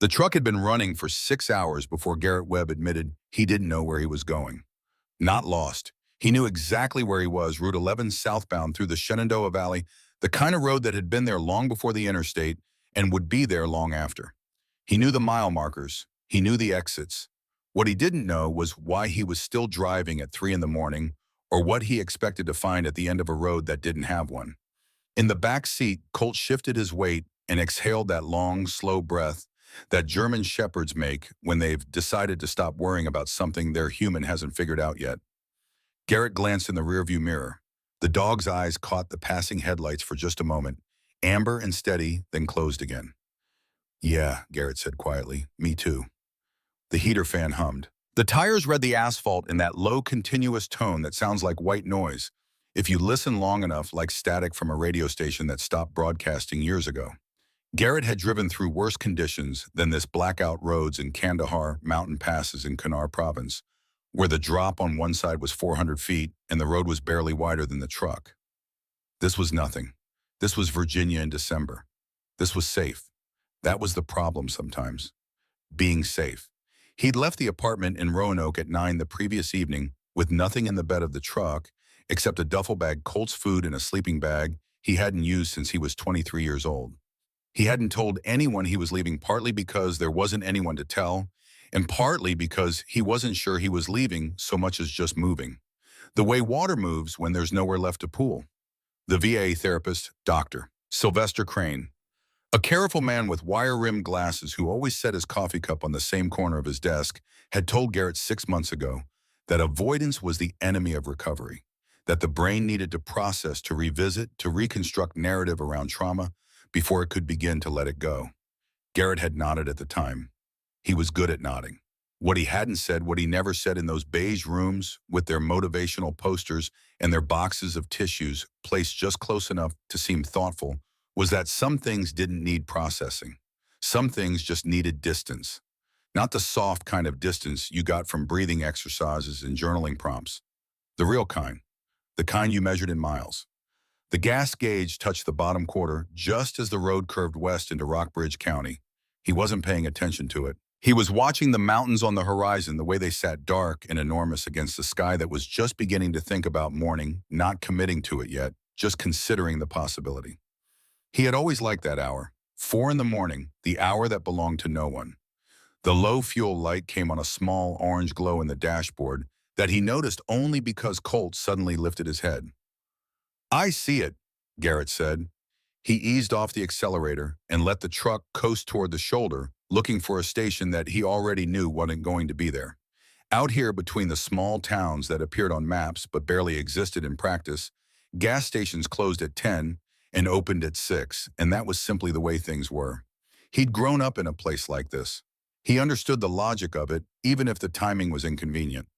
The truck had been running for 6 hours before Garrett Webb admitted he didn't know where he was going. Not lost. He knew exactly where he was, Route 11 southbound through the Shenandoah Valley, the kind of road that had been there long before the interstate and would be there long after. He knew the mile markers. He knew the exits. What he didn't know was why he was still driving at 3 in the morning or what he expected to find at the end of a road that didn't have one. In the back seat, Colt shifted his weight and exhaled that long, slow breath that German shepherds make when they've decided to stop worrying about something their human hasn't figured out yet. Garrett glanced in the rearview mirror. The dog's eyes caught the passing headlights for just a moment, amber and steady, then closed again. "Yeah," Garrett said quietly, "me too." The heater fan hummed. The tires read the asphalt in that low, continuous tone that sounds like white noise, if you listen long enough, like static from a radio station that stopped broadcasting years ago. Garrett had driven through worse conditions than this blackout roads in Kandahar mountain passes in Kunar province, where the drop on one side was 400 feet and the road was barely wider than the truck. This was nothing. This was Virginia in December. This was safe. That was the problem sometimes. Being safe. He'd left the apartment in Roanoke at 9 the previous evening with nothing in the bed of the truck except a duffel bag, Colt's food, and a sleeping bag he hadn't used since he was 23 years old. He hadn't told anyone he was leaving, partly because there wasn't anyone to tell, and partly because he wasn't sure he was leaving so much as just moving. The way water moves when there's nowhere left to pool. The VA therapist, Dr. Sylvester Crane, a careful man with wire-rimmed glasses who always set his coffee cup on the same corner of his desk, had told Garrett 6 months ago that avoidance was the enemy of recovery, that the brain needed to process, to revisit, to reconstruct narrative around trauma before it could begin to let it go. Garrett had nodded at the time. He was good at nodding. What he hadn't said, what he never said in those beige rooms with their motivational posters and their boxes of tissues placed just close enough to seem thoughtful, was that some things didn't need processing. Some things just needed distance. Not the soft kind of distance you got from breathing exercises and journaling prompts. The real kind. The kind you measured in miles. The gas gauge touched the bottom quarter just as the road curved west into Rockbridge County. He wasn't paying attention to it. He was watching the mountains on the horizon, the way they sat dark and enormous against the sky that was just beginning to think about morning, not committing to it yet, just considering the possibility. He had always liked that hour, 4 in the morning, the hour that belonged to no one. The low fuel light came on a small orange glow in the dashboard that he noticed only because Colt suddenly lifted his head. "I see it," Garrett said. He eased off the accelerator and let the truck coast toward the shoulder, looking for a station that he already knew wasn't going to be there. Out here between the small towns that appeared on maps but barely existed in practice, gas stations closed at 10 and opened at 6, and that was simply the way things were. He'd grown up in a place like this. He understood the logic of it, even if the timing was inconvenient.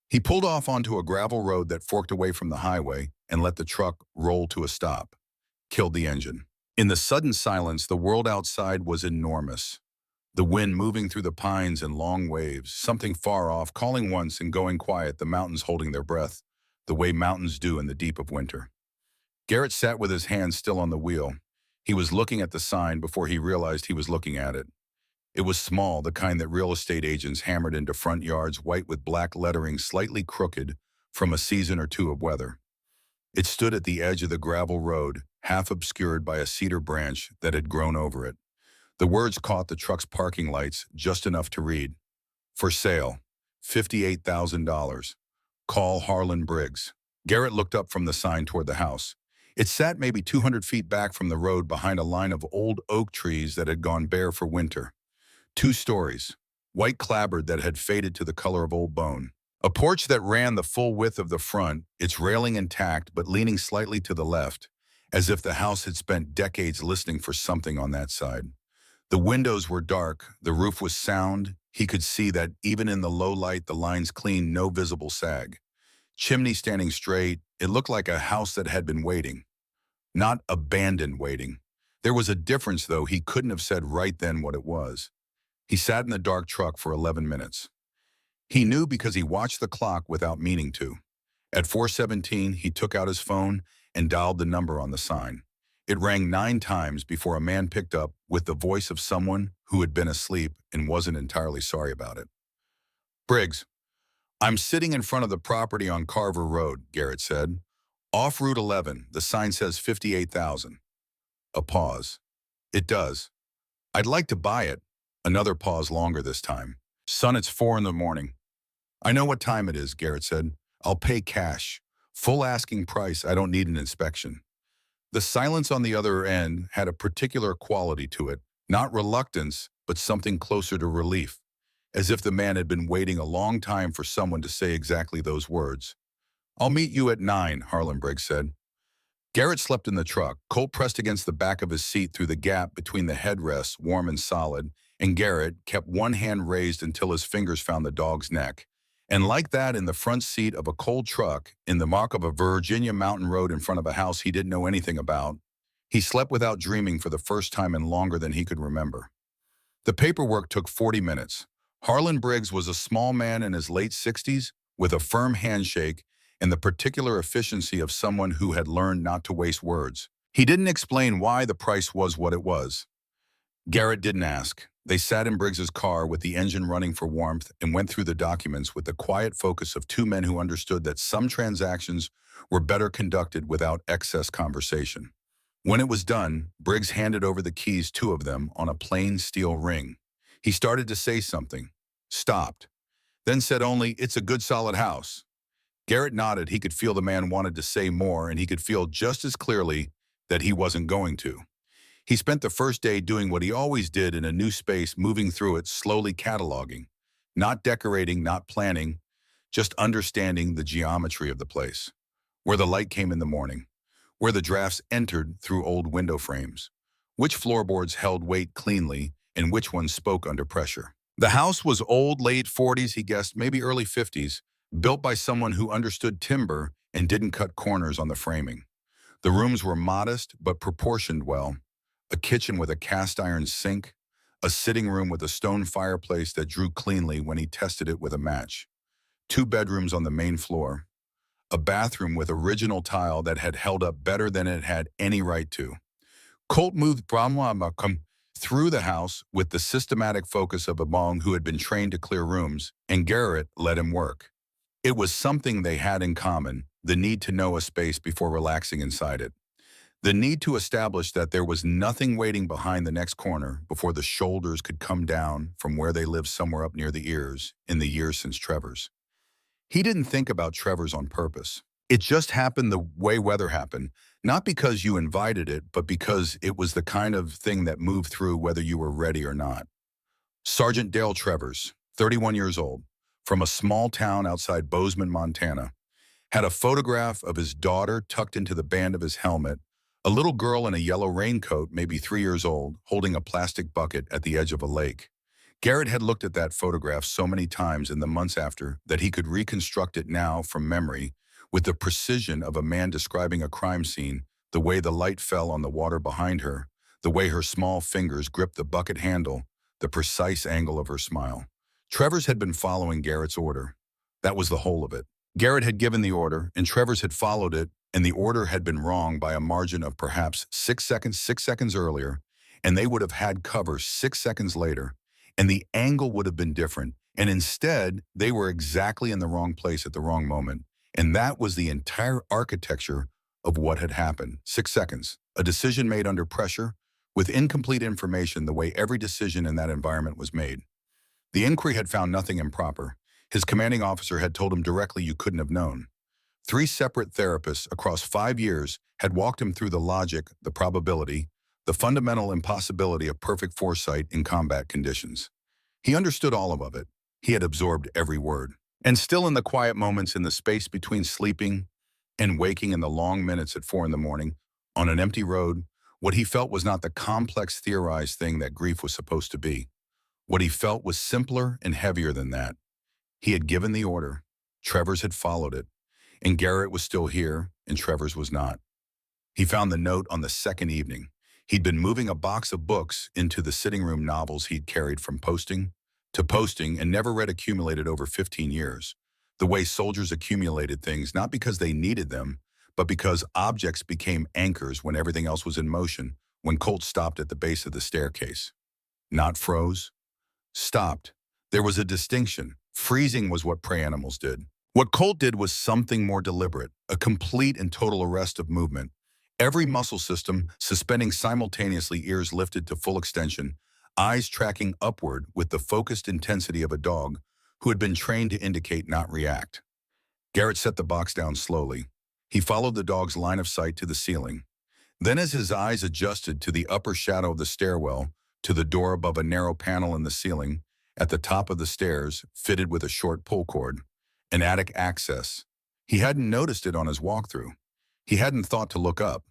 He pulled off onto a gravel road that forked away from the highway and let the truck roll to a stop. Killed the engine. In the sudden silence, the world outside was enormous. The wind moving through the pines in long waves, something far off, calling once and going quiet, the mountains holding their breath, the way mountains do in the deep of winter. Garrett sat with his hands still on the wheel. He was looking at the sign before he realized he was looking at it. It was small, the kind that real estate agents hammered into front yards, white with black lettering slightly crooked from a season or two of weather. It stood at the edge of the gravel road, half obscured by a cedar branch that had grown over it. The words caught the truck's parking lights just enough to read. "For sale, $58,000. Call Harlan Briggs." Garrett looked up from the sign toward the house. It sat maybe 200 feet back from the road behind a line of old oak trees that had gone bare for winter. 2 stories, white clapboard that had faded to the color of old bone. A porch that ran the full width of the front, its railing intact but leaning slightly to the left, as if the house had spent decades listening for something on that side. The windows were dark, the roof was sound. He could see that even in the low light, the lines clean, no visible sag. Chimney standing straight, it looked like a house that had been waiting. Not abandoned waiting. There was a difference, though. He couldn't have said right then what it was. He sat in the dark truck for 11 minutes. He knew because he watched the clock without meaning to. At 4:17, he took out his phone and dialed the number on the sign. It rang 9 times before a man picked up with the voice of someone who had been asleep and wasn't entirely sorry about it. Briggs, I'm sitting in front of the property on Carver Road, Garrett said. Off Route 11, the sign says 58,000. A pause. It does. I'd like to buy it. Another pause longer this time. Son, it's 4 in the morning. I know what time it is, Garrett said. I'll pay cash. Full asking price, I don't need an inspection. The silence on the other end had a particular quality to it, not reluctance, but something closer to relief, as if the man had been waiting a long time for someone to say exactly those words. I'll meet you at 9, Harlan Briggs said. Garrett slept in the truck, Colt pressed against the back of his seat through the gap between the headrests, warm and solid, and Garrett kept one hand raised until his fingers found the dog's neck. And like that, in the front seat of a cold truck, in the muck of a Virginia mountain road in front of a house he didn't know anything about, he slept without dreaming for the first time in longer than he could remember. The paperwork took 40 minutes. Harlan Briggs was a small man in his late 60s with a firm handshake and the particular efficiency of someone who had learned not to waste words. He didn't explain why the price was what it was. Garrett didn't ask. They sat in Briggs's car with the engine running for warmth and went through the documents with the quiet focus of two men who understood that some transactions were better conducted without excess conversation. When it was done, Briggs handed over the keys, 2 of them, on a plain steel ring. He started to say something, stopped, then said only, "It's a good solid house." Garrett nodded. He could feel the man wanted to say more, and he could feel just as clearly that he wasn't going to. He spent the first day doing what he always did in a new space, moving through it, slowly cataloging. Not decorating, not planning, just understanding the geometry of the place. Where the light came in the morning. Where the drafts entered through old window frames. Which floorboards held weight cleanly, and which ones spoke under pressure. The house was old, late 40s, he guessed, maybe early 50s, built by someone who understood timber and didn't cut corners on the framing. The rooms were modest but proportioned well. A kitchen with a cast iron sink, a sitting room with a stone fireplace that drew cleanly when he tested it with a match, 2 bedrooms on the main floor, a bathroom with original tile that had held up better than it had any right to. Colt moved Brahma through the house with the systematic focus of a Hmong who had been trained to clear rooms, and Garrett let him work. It was something they had in common, the need to know a space before relaxing inside it. The need to establish that there was nothing waiting behind the next corner before the shoulders could come down from where they lived somewhere up near the ears in the years since Trevor's. He didn't think about Trevor's on purpose. It just happened the way weather happened, not because you invited it, but because it was the kind of thing that moved through whether you were ready or not. Sergeant Dale Travers, 31 years old, from a small town outside Bozeman, Montana, had a photograph of his daughter tucked into the band of his helmet, a little girl in a yellow raincoat, maybe 3 years old, holding a plastic bucket at the edge of a lake. Garrett had looked at that photograph so many times in the months after that he could reconstruct it now from memory with the precision of a man describing a crime scene, the way the light fell on the water behind her, the way her small fingers gripped the bucket handle, the precise angle of her smile. Travers had been following Garrett's order. That was the whole of it. Garrett had given the order, and Travers had followed it, and the order had been wrong by a margin of perhaps 6 seconds earlier, and they would have had cover 6 seconds later, and the angle would have been different, and instead, they were exactly in the wrong place at the wrong moment, and that was the entire architecture of what had happened. 6 seconds, a decision made under pressure, with incomplete information the way every decision in that environment was made. The inquiry had found nothing improper. His commanding officer had told him directly you couldn't have known. 3 separate therapists across 5 years had walked him through the logic, the probability, the fundamental impossibility of perfect foresight in combat conditions. He understood all of it. He had absorbed every word. And still in the quiet moments in the space between sleeping and waking in the long minutes at 4 in the morning, on an empty road, what he felt was not the complex theorized thing that grief was supposed to be. What he felt was simpler and heavier than that. He had given the order. Travers had followed it. And Garrett was still here, and Travers was not. He found the note on the second evening. He'd been moving a box of books into the sitting room, novels he'd carried from posting to posting and never read, accumulated over 15 years. The way soldiers accumulated things, not because they needed them, but because objects became anchors when everything else was in motion, when Colt stopped at the base of the staircase. Not froze, stopped. There was a distinction. Freezing was what prey animals did. What Colt did was something more deliberate, a complete and total arrest of movement. Every muscle system suspending simultaneously, ears lifted to full extension, eyes tracking upward with the focused intensity of a dog who had been trained to indicate, not react. Garrett set the box down slowly. He followed the dog's line of sight to the ceiling. Then as his eyes adjusted to the upper shadow of the stairwell, to the door above a narrow panel in the ceiling, at the top of the stairs, fitted with a short pull cord, an attic access. He hadn't noticed it on his walkthrough. He hadn't thought to look up.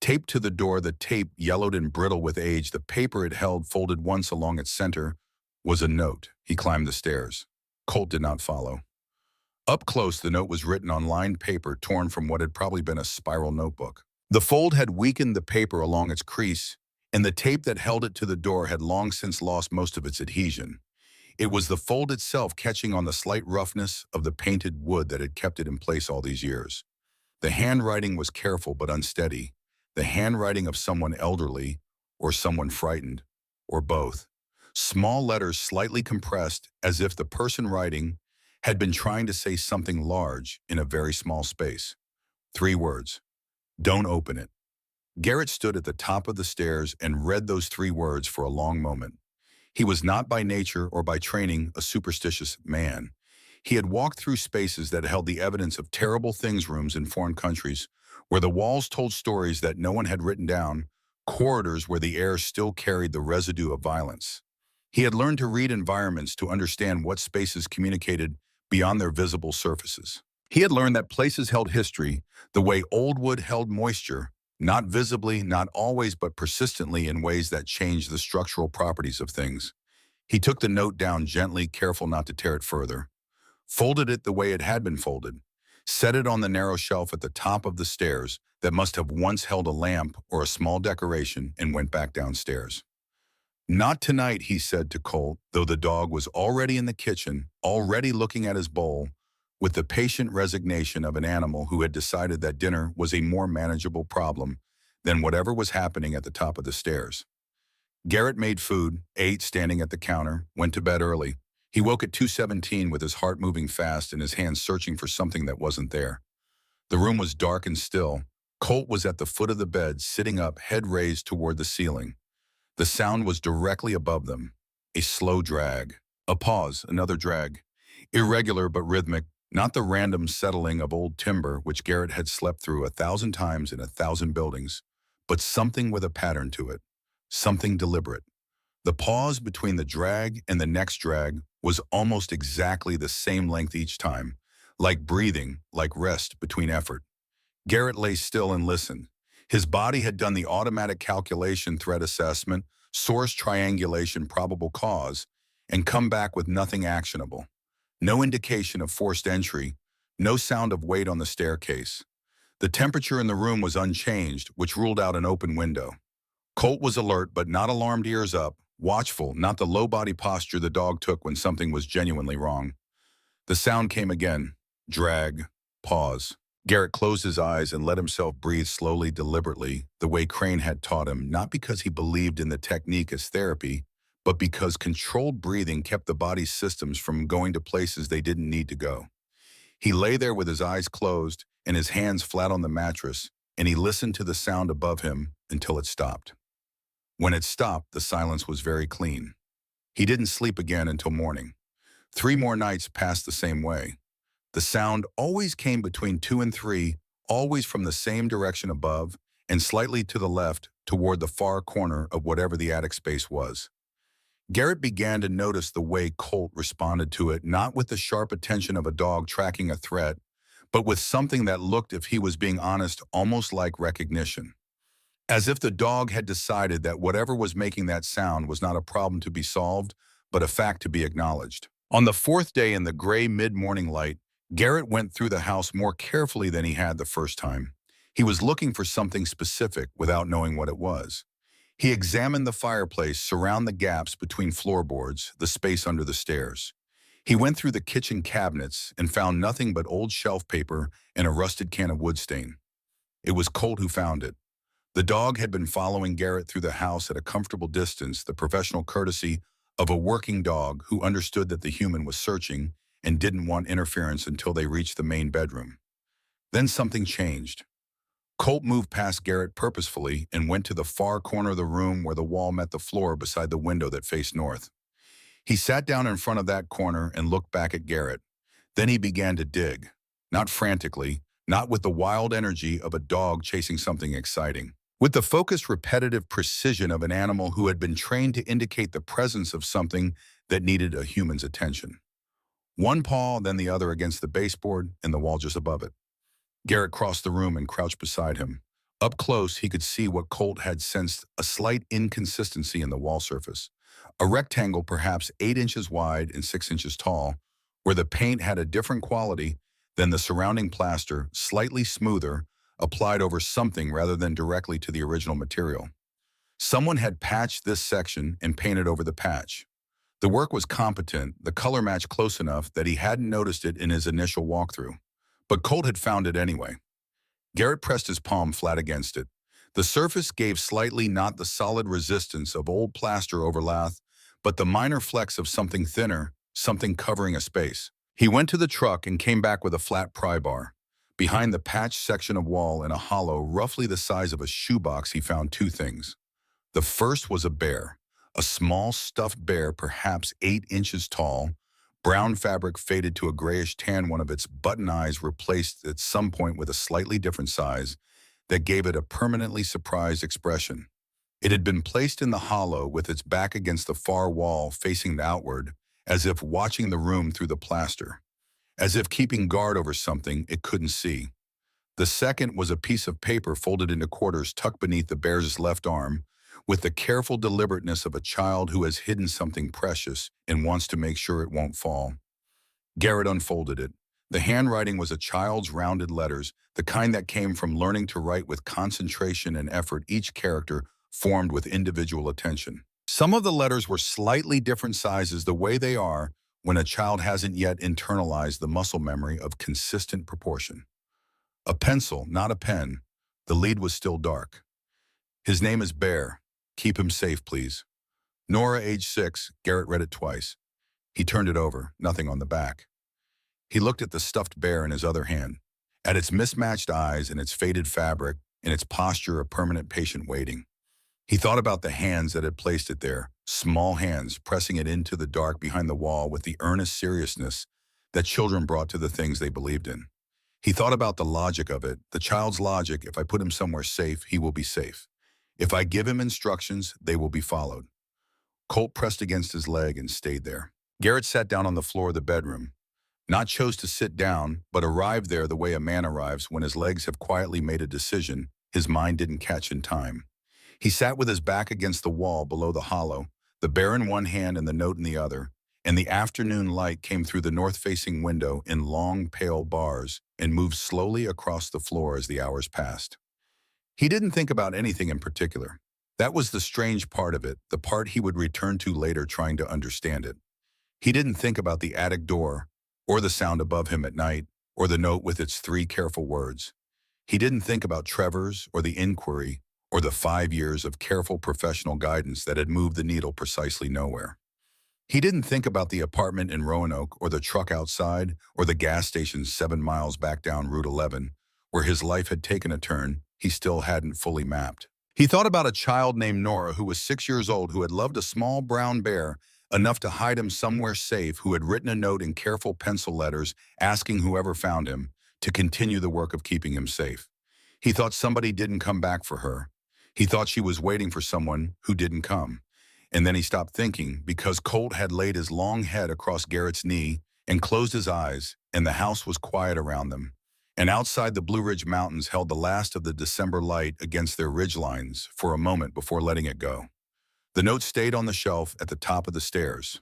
Taped to the door, the tape yellowed and brittle with age, the paper it held folded once along its center, was a note. He climbed the stairs. Colt did not follow. Up close, the note was written on lined paper torn from what had probably been a spiral notebook. The fold had weakened the paper along its crease, and the tape that held it to the door had long since lost most of its adhesion. It was the fold itself catching on the slight roughness of the painted wood that had kept it in place all these years. The handwriting was careful but unsteady, the handwriting of someone elderly or someone frightened, or both. Small letters slightly compressed as if the person writing had been trying to say something large in a very small space. 3 words. Don't open it. Garrett stood at the top of the stairs and read those 3 words for a long moment. He was not by nature or by training a superstitious man. He had walked through spaces that held the evidence of terrible things, rooms in foreign countries, where the walls told stories that no one had written down, corridors where the air still carried the residue of violence. He had learned to read environments to understand what spaces communicated beyond their visible surfaces. He had learned that places held history the way old wood held moisture, not visibly, not always, but persistently in ways that changed the structural properties of things. He took the note down gently, careful not to tear it further, folded it the way it had been folded, set it on the narrow shelf at the top of the stairs that must have once held a lamp or a small decoration, and went back downstairs. Not tonight, he said to Colt, though the dog was already in the kitchen, already looking at his bowl, with the patient resignation of an animal who had decided that dinner was a more manageable problem than whatever was happening at the top of the stairs. Garrett made food, ate standing at the counter, went to bed early. He woke at 2:17 with his heart moving fast and his hands searching for something that wasn't there. The room was dark and still. Colt was at the foot of the bed, sitting up, head raised toward the ceiling. The sound was directly above them. A slow drag. A pause, another drag. Irregular but rhythmic, not the random settling of old timber which Garrett had slept through 1,000 times in 1,000 buildings, but something with a pattern to it, something deliberate. The pause between the drag and the next drag was almost exactly the same length each time, like breathing, like rest between effort. Garrett lay still and listened. His body had done the automatic calculation, threat assessment, source triangulation, probable cause, and come back with nothing actionable. No indication of forced entry, no sound of weight on the staircase. The temperature in the room was unchanged, which ruled out an open window. Colt was alert, but not alarmed, ears up, watchful, not the low body posture the dog took when something was genuinely wrong. The sound came again. Drag. Pause. Garrett closed his eyes and let himself breathe slowly, deliberately, the way Crane had taught him, not because he believed in the technique as therapy, but because controlled breathing kept the body's systems from going to places they didn't need to go. He lay there with his eyes closed and his hands flat on the mattress, and he listened to the sound above him until it stopped. When it stopped, the silence was very clean. He didn't sleep again until morning. 3 more nights passed the same way. The sound always came between 2 and 3, always from the same direction above, and slightly to the left toward the far corner of whatever the attic space was. Garrett began to notice the way Colt responded to it, not with the sharp attention of a dog tracking a threat, but with something that looked, if he was being honest, almost like recognition. As if the dog had decided that whatever was making that sound was not a problem to be solved, but a fact to be acknowledged. On the 4th day in the gray mid-morning light, Garrett went through the house more carefully than he had the first time. He was looking for something specific without knowing what it was. He examined the fireplace, around the gaps between floorboards, the space under the stairs. He went through the kitchen cabinets and found nothing but old shelf paper and a rusted can of wood stain. It was Colt who found it. The dog had been following Garrett through the house at a comfortable distance, the professional courtesy of a working dog who understood that the human was searching and didn't want interference until they reached the main bedroom. Then something changed. Colt moved past Garrett purposefully and went to the far corner of the room where the wall met the floor beside the window that faced north. He sat down in front of that corner and looked back at Garrett. Then he began to dig. Not frantically, not with the wild energy of a dog chasing something exciting. With the focused, repetitive precision of an animal who had been trained to indicate the presence of something that needed a human's attention. One paw, then the other against the baseboard and the wall just above it. Garrett crossed the room and crouched beside him. Up close, he could see what Colt had sensed, a slight inconsistency in the wall surface. A rectangle perhaps 8 inches wide and 6 inches tall, where the paint had a different quality than the surrounding plaster, slightly smoother, applied over something rather than directly to the original material. Someone had patched this section and painted over the patch. The work was competent, the color matched close enough that he hadn't noticed it in his initial walkthrough. But Colt had found it anyway. Garrett pressed his palm flat against it. The surface gave slightly not the solid resistance of old plaster over lath, but the minor flecks of something thinner, something covering a space. He went to the truck and came back with a flat pry bar. Behind the patched section of wall in a hollow roughly the size of a shoebox, he found 2 things. The first was a bear, a small stuffed bear perhaps 8 inches tall. Brown fabric faded to a grayish tan, one of its button eyes replaced at some point with a slightly different size that gave it a permanently surprised expression. It had been placed in the hollow with its back against the far wall facing outward, as if watching the room through the plaster, as if keeping guard over something it couldn't see. The second was a piece of paper folded into quarters tucked beneath the bear's left arm, with the careful deliberateness of a child who has hidden something precious and wants to make sure it won't fall. Garrett unfolded it. The handwriting was a child's rounded letters, the kind that came from learning to write with concentration and effort, each character formed with individual attention. Some of the letters were slightly different sizes, the way they are when a child hasn't yet internalized the muscle memory of consistent proportion. A pencil, not a pen. The lead was still dark. His name is Bear. Keep him safe, please. Nora, age 6, Garrett read it twice. He turned it over, nothing on the back. He looked at the stuffed bear in his other hand, at its mismatched eyes and its faded fabric and its posture of permanent patient waiting. He thought about the hands that had placed it there, small hands pressing it into the dark behind the wall with the earnest seriousness that children brought to the things they believed in. He thought about the logic of it, the child's logic: if I put him somewhere safe, he will be safe. If I give him instructions, they will be followed. Colt pressed against his leg and stayed there. Garrett sat down on the floor of the bedroom. Not chose to sit down, but arrived there the way a man arrives when his legs have quietly made a decision his mind didn't catch in time. He sat with his back against the wall below the hollow, the bear in one hand and the note in the other, and the afternoon light came through the north-facing window in long, pale bars and moved slowly across the floor as the hours passed. He didn't think about anything in particular. That was the strange part of it, the part he would return to later trying to understand it. He didn't think about the attic door, or the sound above him at night, or the note with its 3 careful words. He didn't think about Trevor's, or the inquiry, or the 5 years of careful professional guidance that had moved the needle precisely nowhere. He didn't think about the apartment in Roanoke, or the truck outside, or the gas station 7 miles back down Route 11, where his life had taken a turn he still hadn't fully mapped. He thought about a child named Nora who was 6 years old, who had loved a small brown bear enough to hide him somewhere safe, who had written a note in careful pencil letters asking whoever found him to continue the work of keeping him safe. He thought somebody didn't come back for her. He thought she was waiting for someone who didn't come. And then he stopped thinking because Colt had laid his long head across Garrett's knee and closed his eyes, and the house was quiet around them. And outside, the Blue Ridge Mountains held the last of the December light against their ridgelines for a moment before letting it go. The note stayed on the shelf at the top of the stairs.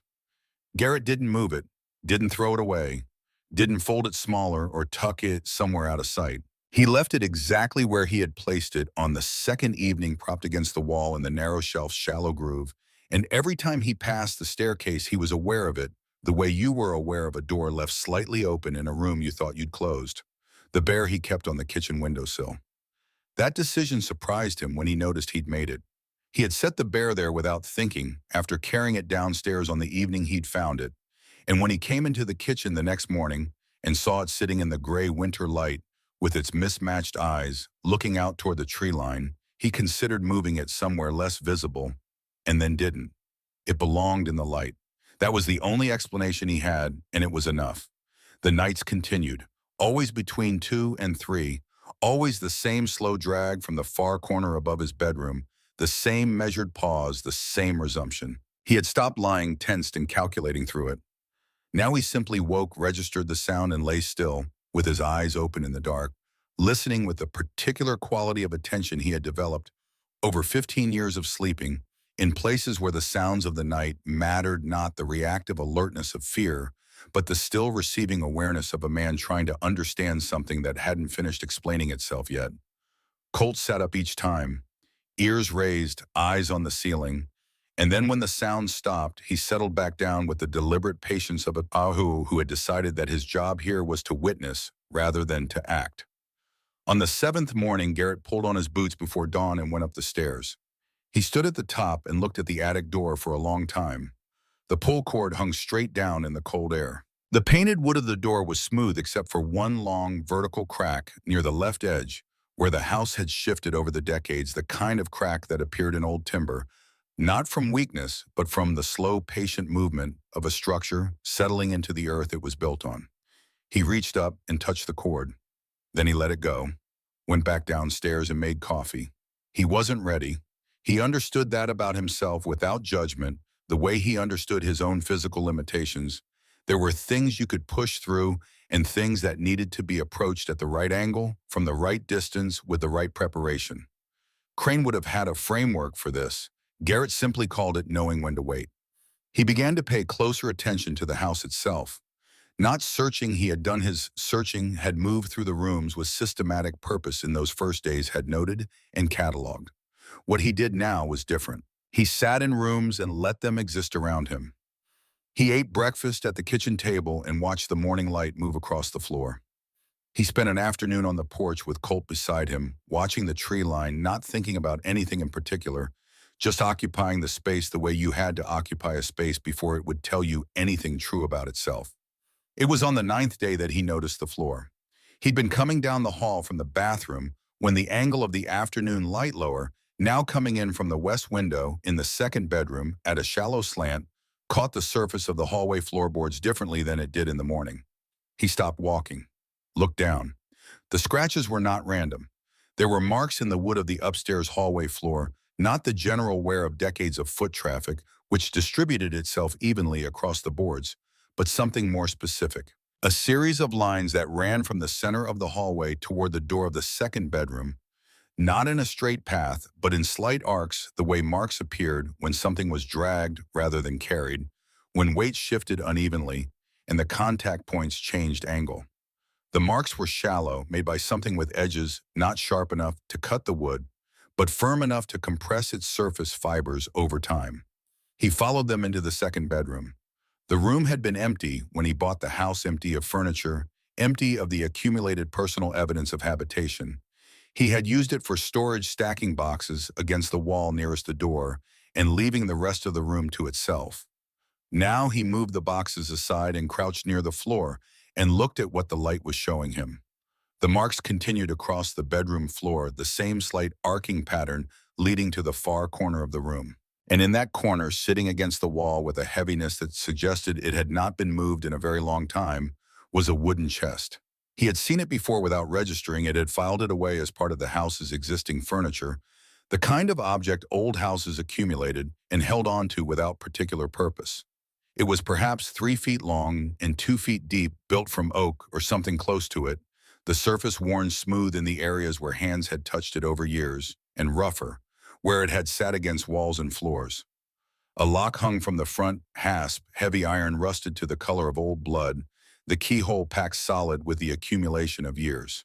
Garrett didn't move it, didn't throw it away, didn't fold it smaller or tuck it somewhere out of sight. He left it exactly where he had placed it on the second evening, propped against the wall in the narrow shelf's shallow groove, and every time he passed the staircase he was aware of it, the way you were aware of a door left slightly open in a room you thought you'd closed. The bear he kept on the kitchen windowsill. That decision surprised him when he noticed he'd made it. He had set the bear there without thinking after carrying it downstairs on the evening he'd found it, and when he came into the kitchen the next morning and saw it sitting in the gray winter light with its mismatched eyes looking out toward the tree line, he considered moving it somewhere less visible and then didn't. It belonged in the light. That was the only explanation he had, and it was enough. The nights continued, always between 2 and 3, always the same slow drag from the far corner above his bedroom, the same measured pause, the same resumption. He had stopped lying tensed and calculating through it. Now he simply woke, registered the sound, and lay still, with his eyes open in the dark, listening with the particular quality of attention he had developed over 15 years of sleeping, in places where the sounds of the night mattered, not the reactive alertness of fear, but the still receiving awareness of a man trying to understand something that hadn't finished explaining itself yet. Colt sat up each time, ears raised, eyes on the ceiling, and then when the sound stopped, he settled back down with the deliberate patience of a Ahu who had decided that his job here was to witness rather than to act. On the 7th morning, Garrett pulled on his boots before dawn and went up the stairs. He stood at the top and looked at the attic door for a long time. The pull cord hung straight down in the cold air. The painted wood of the door was smooth except for one long, vertical crack near the left edge, where the house had shifted over the decades, the kind of crack that appeared in old timber, not from weakness, but from the slow, patient movement of a structure settling into the earth it was built on. He reached up and touched the cord. Then he let it go, went back downstairs and made coffee. He wasn't ready. He understood that about himself without judgment, the way he understood his own physical limitations. There were things you could push through and things that needed to be approached at the right angle, from the right distance, with the right preparation. Crane would have had a framework for this. Garrett simply called it knowing when to wait. He began to pay closer attention to the house itself. Not searching, he had done his searching, had moved through the rooms with systematic purpose in those first days, had noted and cataloged. What he did now was different. He sat in rooms and let them exist around him. He ate breakfast at the kitchen table and watched the morning light move across the floor. He spent an afternoon on the porch with Colt beside him, watching the tree line, not thinking about anything in particular, just occupying the space the way you had to occupy a space before it would tell you anything true about itself. It was on the 9th day that he noticed the floor. He'd been coming down the hall from the bathroom when the angle of the afternoon light lower, now coming in from the west window in the second bedroom at a shallow slant, caught the surface of the hallway floorboards differently than it did in the morning. He stopped walking, looked down. The scratches were not random. There were marks in the wood of the upstairs hallway floor, not the general wear of decades of foot traffic, which distributed itself evenly across the boards, but something more specific. A series of lines that ran from the center of the hallway toward the door of the second bedroom, not in a straight path, but in slight arcs, the way marks appeared when something was dragged rather than carried, when weight shifted unevenly, and the contact points changed angle. The marks were shallow, made by something with edges not sharp enough to cut the wood, but firm enough to compress its surface fibers over time. He followed them into the second bedroom. The room had been empty when he bought the house, empty of furniture, empty of the accumulated personal evidence of habitation. He had used it for storage, stacking boxes against the wall nearest the door and leaving the rest of the room to itself. Now he moved the boxes aside and crouched near the floor and looked at what the light was showing him. The marks continued across the bedroom floor, the same slight arcing pattern leading to the far corner of the room. And in that corner, sitting against the wall with a heaviness that suggested it had not been moved in a very long time, was a wooden chest. He had seen it before without registering. It had filed it away as part of the house's existing furniture, the kind of object old houses accumulated and held on to without particular purpose. It was perhaps 3 feet long and 2 feet deep, built from oak or something close to it, the surface worn smooth in the areas where hands had touched it over years, and rougher, where it had sat against walls and floors. A lock hung from the front hasp, heavy iron rusted to the color of old blood, the keyhole packed solid with the accumulation of years.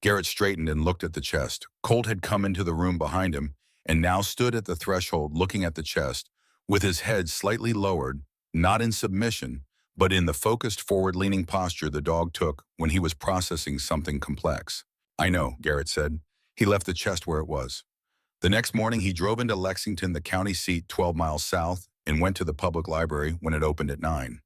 Garrett straightened and looked at the chest. Colt had come into the room behind him and now stood at the threshold looking at the chest, with his head slightly lowered, not in submission, but in the focused forward-leaning posture the dog took when he was processing something complex. "I know," Garrett said. He left the chest where it was. The next morning, he drove into Lexington, the county seat 12 miles south, and went to the public library when it opened at 9.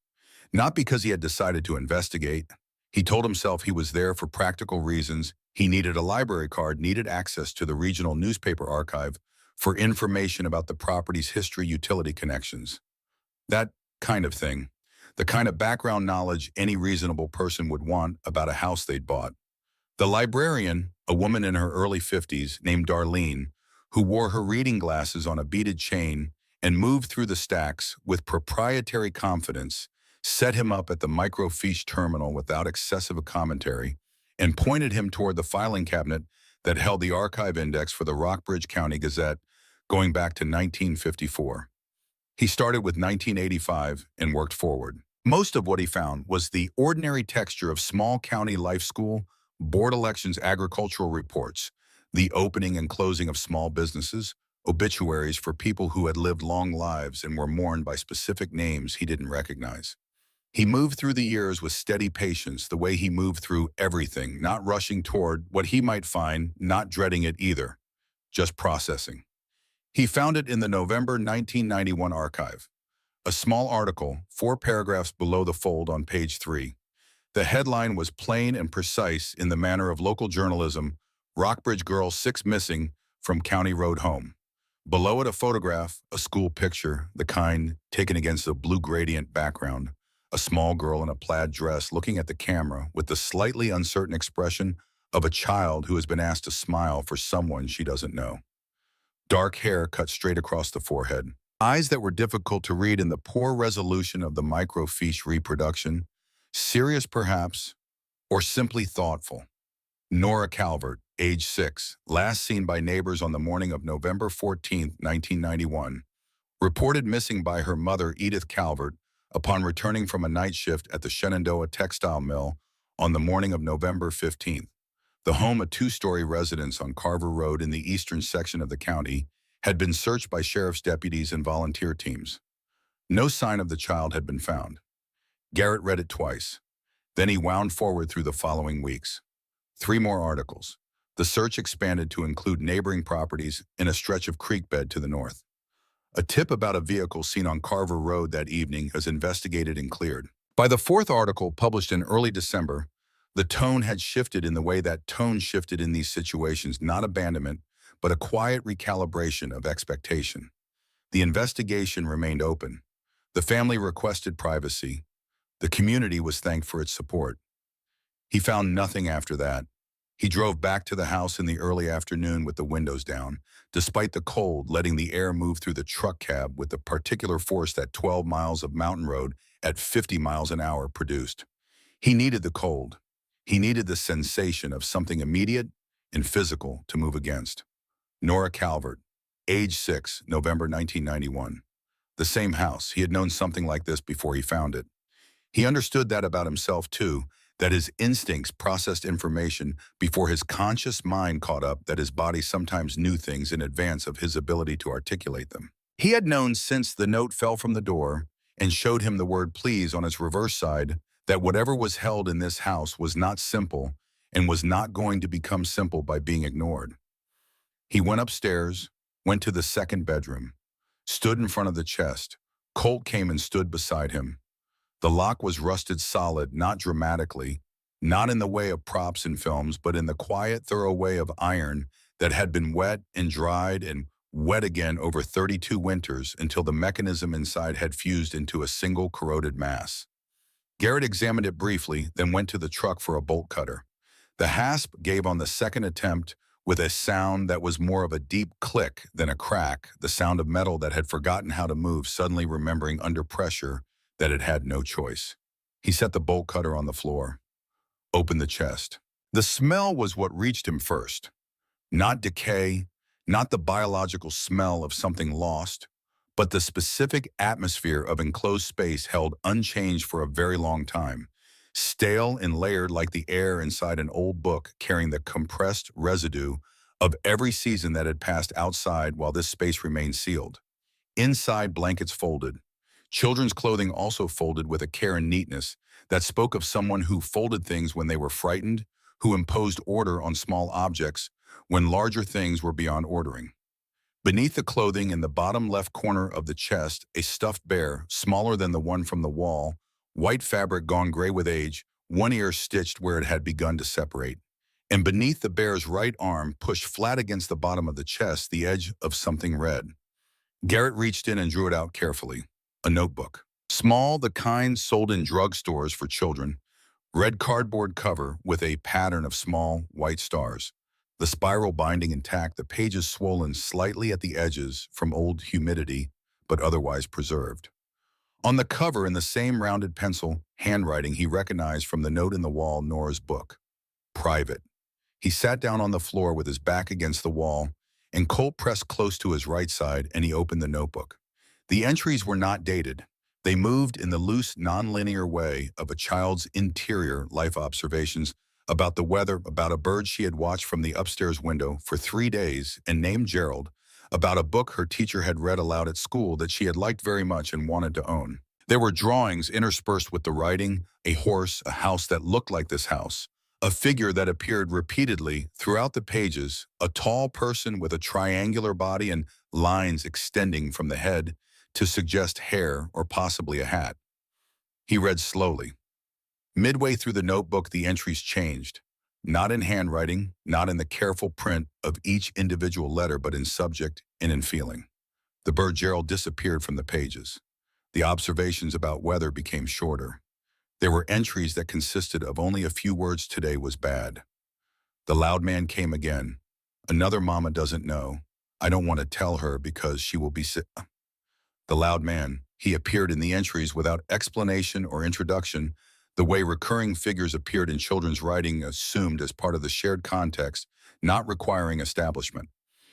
Not because he had decided to investigate. He told himself he was there for practical reasons. He needed a library card, needed access to the regional newspaper archive for information about the property's history, utility connections. That kind of thing. The kind of background knowledge any reasonable person would want about a house they'd bought. The librarian, a woman in her early 50s named Darlene, who wore her reading glasses on a beaded chain and moved through the stacks with proprietary confidence, set him up at the microfiche terminal without excessive commentary and pointed him toward the filing cabinet that held the archive index for the Rockbridge County Gazette going back to 1954. He started with 1985 and worked forward. Most of what he found was the ordinary texture of small county life school, board elections, agricultural reports, the opening and closing of small businesses, obituaries for people who had lived long lives and were mourned by specific names he didn't recognize. He moved through the years with steady patience, the way he moved through everything, not rushing toward what he might find, not dreading it either, just processing. He found it in the November 1991 archive. A small article, 4 paragraphs below the fold on page 3. The headline was plain and precise in the manner of local journalism: Rockbridge Girl 6 Missing from County Road Home. Below it, a photograph, a school picture, the kind taken against a blue gradient background. A small girl in a plaid dress looking at the camera with the slightly uncertain expression of a child who has been asked to smile for someone she doesn't know. Dark hair cut straight across the forehead. Eyes that were difficult to read in the poor resolution of the microfiche reproduction. Serious perhaps, or simply thoughtful. Nora Calvert, age 6, last seen by neighbors on the morning of November 14, 1991. Reported missing by her mother, Edith Calvert, upon returning from a night shift at the Shenandoah Textile Mill on the morning of November 15th. The home, a 2-story residence on Carver Road in the eastern section of the county, had been searched by sheriff's deputies and volunteer teams. No sign of the child had been found. Garrett read it twice. Then he wound forward through the following weeks. 3 more articles. The search expanded to include neighboring properties in a stretch of creek bed to the north. A tip about a vehicle seen on Carver Road that evening was investigated and cleared. By the 4th article, published in early December, the tone had shifted in the way that tone shifted in these situations, not abandonment, but a quiet recalibration of expectation. The investigation remained open. The family requested privacy. The community was thanked for its support. He found nothing after that. He drove back to the house in the early afternoon with the windows down, despite the cold, letting the air move through the truck cab with the particular force that 12 miles of mountain road at 50 miles an hour produced. He needed the cold. He needed the sensation of something immediate and physical to move against. Nora Calvert, age 6, November 1991. The same house. He had known something like this before he found it. He understood that about himself too, that his instincts processed information before his conscious mind caught up, that his body sometimes knew things in advance of his ability to articulate them. He had known since the note fell from the door and showed him the word please on its reverse side that whatever was held in this house was not simple and was not going to become simple by being ignored. He went upstairs, went to the 2nd bedroom, stood in front of the chest. Colt came and stood beside him. The lock was rusted solid, not dramatically, not in the way of props in films, but in the quiet, thorough way of iron that had been wet and dried and wet again over 32 winters until the mechanism inside had fused into a single corroded mass. Garrett examined it briefly, then went to the truck for a bolt cutter. The hasp gave on the 2nd attempt with a sound that was more of a deep click than a crack, the sound of metal that had forgotten how to move, suddenly remembering under pressure that it had no choice. He set the bolt cutter on the floor, opened the chest. The smell was what reached him first. Not decay, not the biological smell of something lost, but the specific atmosphere of enclosed space held unchanged for a very long time, stale and layered like the air inside an old book carrying the compressed residue of every season that had passed outside while this space remained sealed. Inside, blankets folded. Children's clothing also folded with a care and neatness that spoke of someone who folded things when they were frightened, who imposed order on small objects, when larger things were beyond ordering. Beneath the clothing in the bottom left corner of the chest, a stuffed bear, smaller than the one from the wall, white fabric gone gray with age, one ear stitched where it had begun to separate. And beneath the bear's right arm, pushed flat against the bottom of the chest, the edge of something red. Garrett reached in and drew it out carefully. A notebook. Small, the kind sold in drugstores for children. Red cardboard cover with a pattern of small, white stars. The spiral binding intact, the pages swollen slightly at the edges from old humidity, but otherwise preserved. On the cover, in the same rounded pencil handwriting he recognized from the note in the wall, Nora's book. Private. He sat down on the floor with his back against the wall, and Colt pressed close to his right side, and he opened the notebook. The entries were not dated. They moved in the loose, nonlinear way of a child's interior life observations about the weather, about a bird she had watched from the upstairs window for 3 days and named Gerald, about a book her teacher had read aloud at school that she had liked very much and wanted to own. There were drawings interspersed with the writing, a horse, a house that looked like this house, a figure that appeared repeatedly throughout the pages, a tall person with a triangular body and lines extending from the head to suggest hair or possibly a hat. He read slowly. Midway through the notebook, the entries changed, not in handwriting, not in the careful print of each individual letter, but in subject and in feeling. The bird Gerald disappeared from the pages. The observations about weather became shorter. There were entries that consisted of only a few words. Today was bad. The loud man came again. Another mama doesn't know. I don't want to tell her because she will be sick. The loud man, he appeared in the entries without explanation or introduction, the way recurring figures appeared in children's writing, assumed as part of the shared context, not requiring establishment.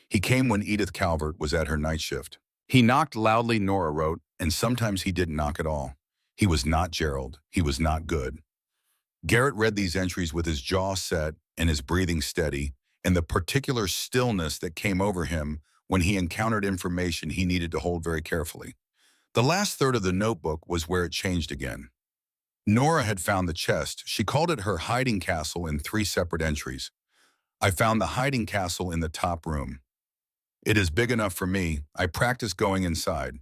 He came when Edith Calvert was at her night shift. He knocked loudly, Nora wrote, and sometimes he didn't knock at all. He was not Gerald. He was not good. Garrett read these entries with his jaw set and his breathing steady, and the particular stillness that came over him when he encountered information he needed to hold very carefully. The last third of the notebook was where it changed again. Nora had found the chest. She called it her hiding castle in 3 separate entries. I found the hiding castle in the top room. It is big enough for me. I practice going inside.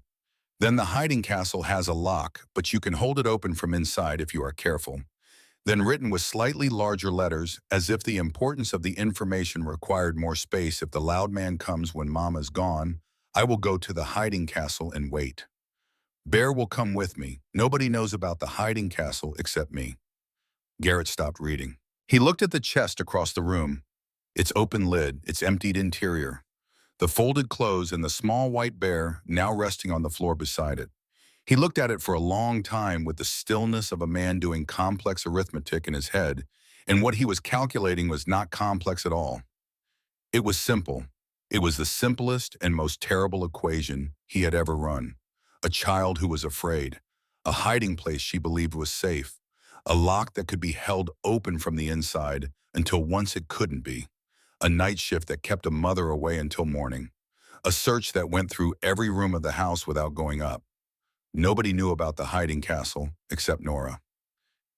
Then the hiding castle has a lock, but you can hold it open from inside if you are careful. Then written with slightly larger letters, as if the importance of the information required more space. If the loud man comes when Mama's gone, I will go to the hiding castle and wait. Bear will come with me. Nobody knows about the hiding castle except me. Garrett stopped reading. He looked at the chest across the room. Its open lid, its emptied interior. The folded clothes and the small white bear now resting on the floor beside it. He looked at it for a long time with the stillness of a man doing complex arithmetic in his head, and what he was calculating was not complex at all. It was simple. It was the simplest and most terrible equation he had ever run. A child who was afraid. A hiding place she believed was safe. A lock that could be held open from the inside until once it couldn't be. A night shift that kept a mother away until morning. A search that went through every room of the house without going up. Nobody knew about the hiding castle except Nora.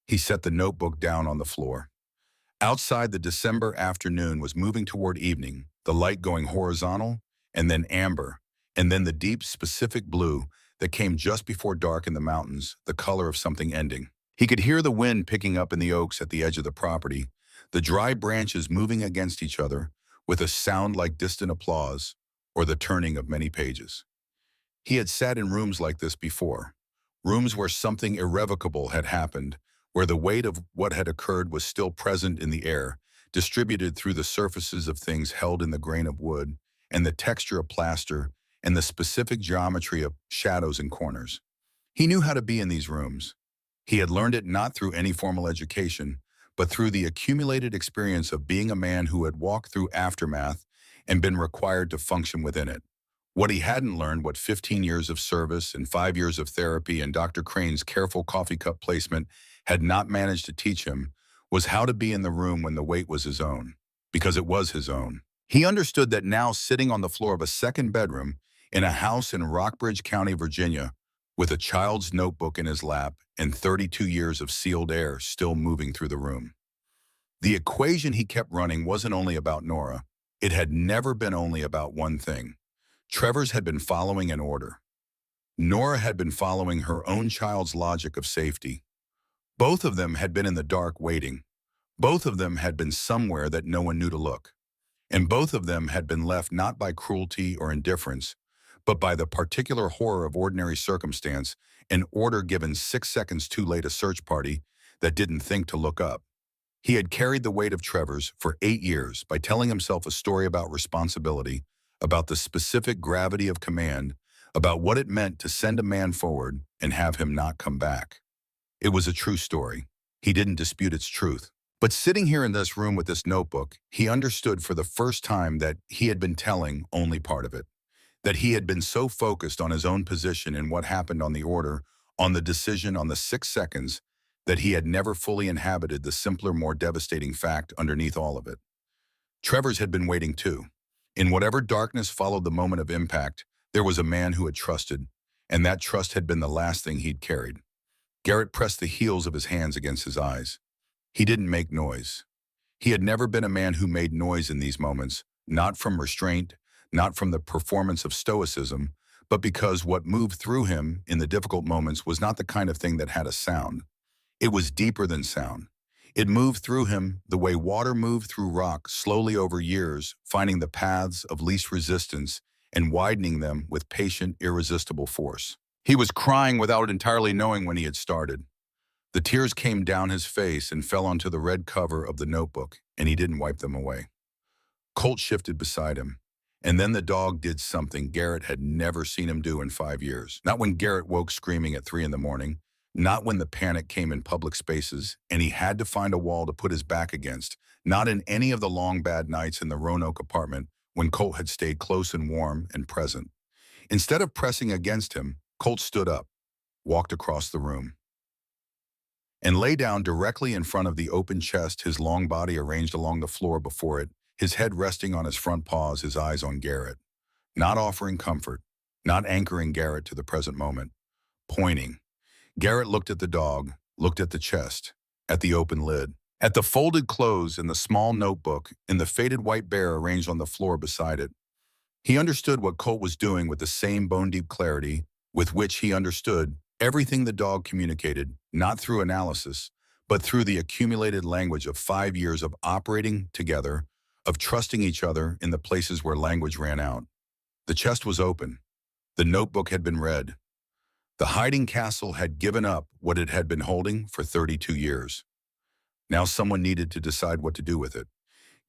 He set the notebook down on the floor. Outside, the December afternoon was moving toward evening, the light going horizontal, and then amber, and then the deep, specific blue that came just before dark in the mountains, the color of something ending. He could hear the wind picking up in the oaks at the edge of the property, the dry branches moving against each other with a sound like distant applause or the turning of many pages. He had sat in rooms like this before, rooms where something irrevocable had happened, where the weight of what had occurred was still present in the air, distributed through the surfaces of things held in the grain of wood, and the texture of plaster, and the specific geometry of shadows and corners. He knew how to be in these rooms. He had learned it not through any formal education, but through the accumulated experience of being a man who had walked through aftermath and been required to function within it. What he hadn't learned, what 15 years of service and 5 years of therapy and Dr. Crane's careful coffee cup placement had not managed to teach him, was how to be in the room when the weight was his own, because it was his own. He understood that now, sitting on the floor of a second bedroom in a house in Rockbridge County, Virginia, with a child's notebook in his lap and 32 years of sealed air still moving through the room. The equation he kept running wasn't only about Nora. It had never been only about one thing. Trevor's had been following an order. Nora had been following her own child's logic of safety. Both of them had been in the dark waiting. Both of them had been somewhere that no one knew to look. And both of them had been left not by cruelty or indifference, but by the particular horror of ordinary circumstance, an order given 6 seconds too late, a search party that didn't think to look up. He had carried the weight of Trevor's for 8 years by telling himself a story about responsibility, about the specific gravity of command, about what it meant to send a man forward and have him not come back. It was a true story. He didn't dispute its truth. But sitting here in this room with this notebook, he understood for the first time that he had been telling only part of it. That he had been so focused on his own position and what happened on the order, on the decision, on the 6 seconds, that he had never fully inhabited the simpler, more devastating fact underneath all of it. Trevor's had been waiting too. In whatever darkness followed the moment of impact, there was a man who had trusted, and that trust had been the last thing he'd carried. Garrett pressed the heels of his hands against his eyes. He didn't make noise. He had never been a man who made noise in these moments, not from restraint, not from the performance of stoicism, but because what moved through him in the difficult moments was not the kind of thing that had a sound. It was deeper than sound. It moved through him the way water moved through rock, slowly over years, finding the paths of least resistance and widening them with patient, irresistible force. He was crying without entirely knowing when he had started. The tears came down his face and fell onto the red cover of the notebook, and he didn't wipe them away. Colt shifted beside him, and then the dog did something Garrett had never seen him do in 5 years. Not when Garrett woke screaming at 3 a.m, not when the panic came in public spaces, and he had to find a wall to put his back against, not in any of the long bad nights in the Roanoke apartment when Colt had stayed close and warm and present. Instead of pressing against him, Colt stood up, walked across the room, and lay down directly in front of the open chest, his long body arranged along the floor before it, his head resting on his front paws, his eyes on Garrett, not offering comfort, not anchoring Garrett to the present moment, pointing. Garrett looked at the dog, looked at the chest, at the open lid, at the folded clothes in the small notebook, in the faded white bear arranged on the floor beside it. He understood what Colt was doing with the same bone-deep clarity with which he understood everything the dog communicated, not through analysis, but through the accumulated language of 5 years of operating together, of trusting each other in the places where language ran out. The chest was open. The notebook had been read. The hiding castle had given up what it had been holding for 32 years. Now someone needed to decide what to do with it.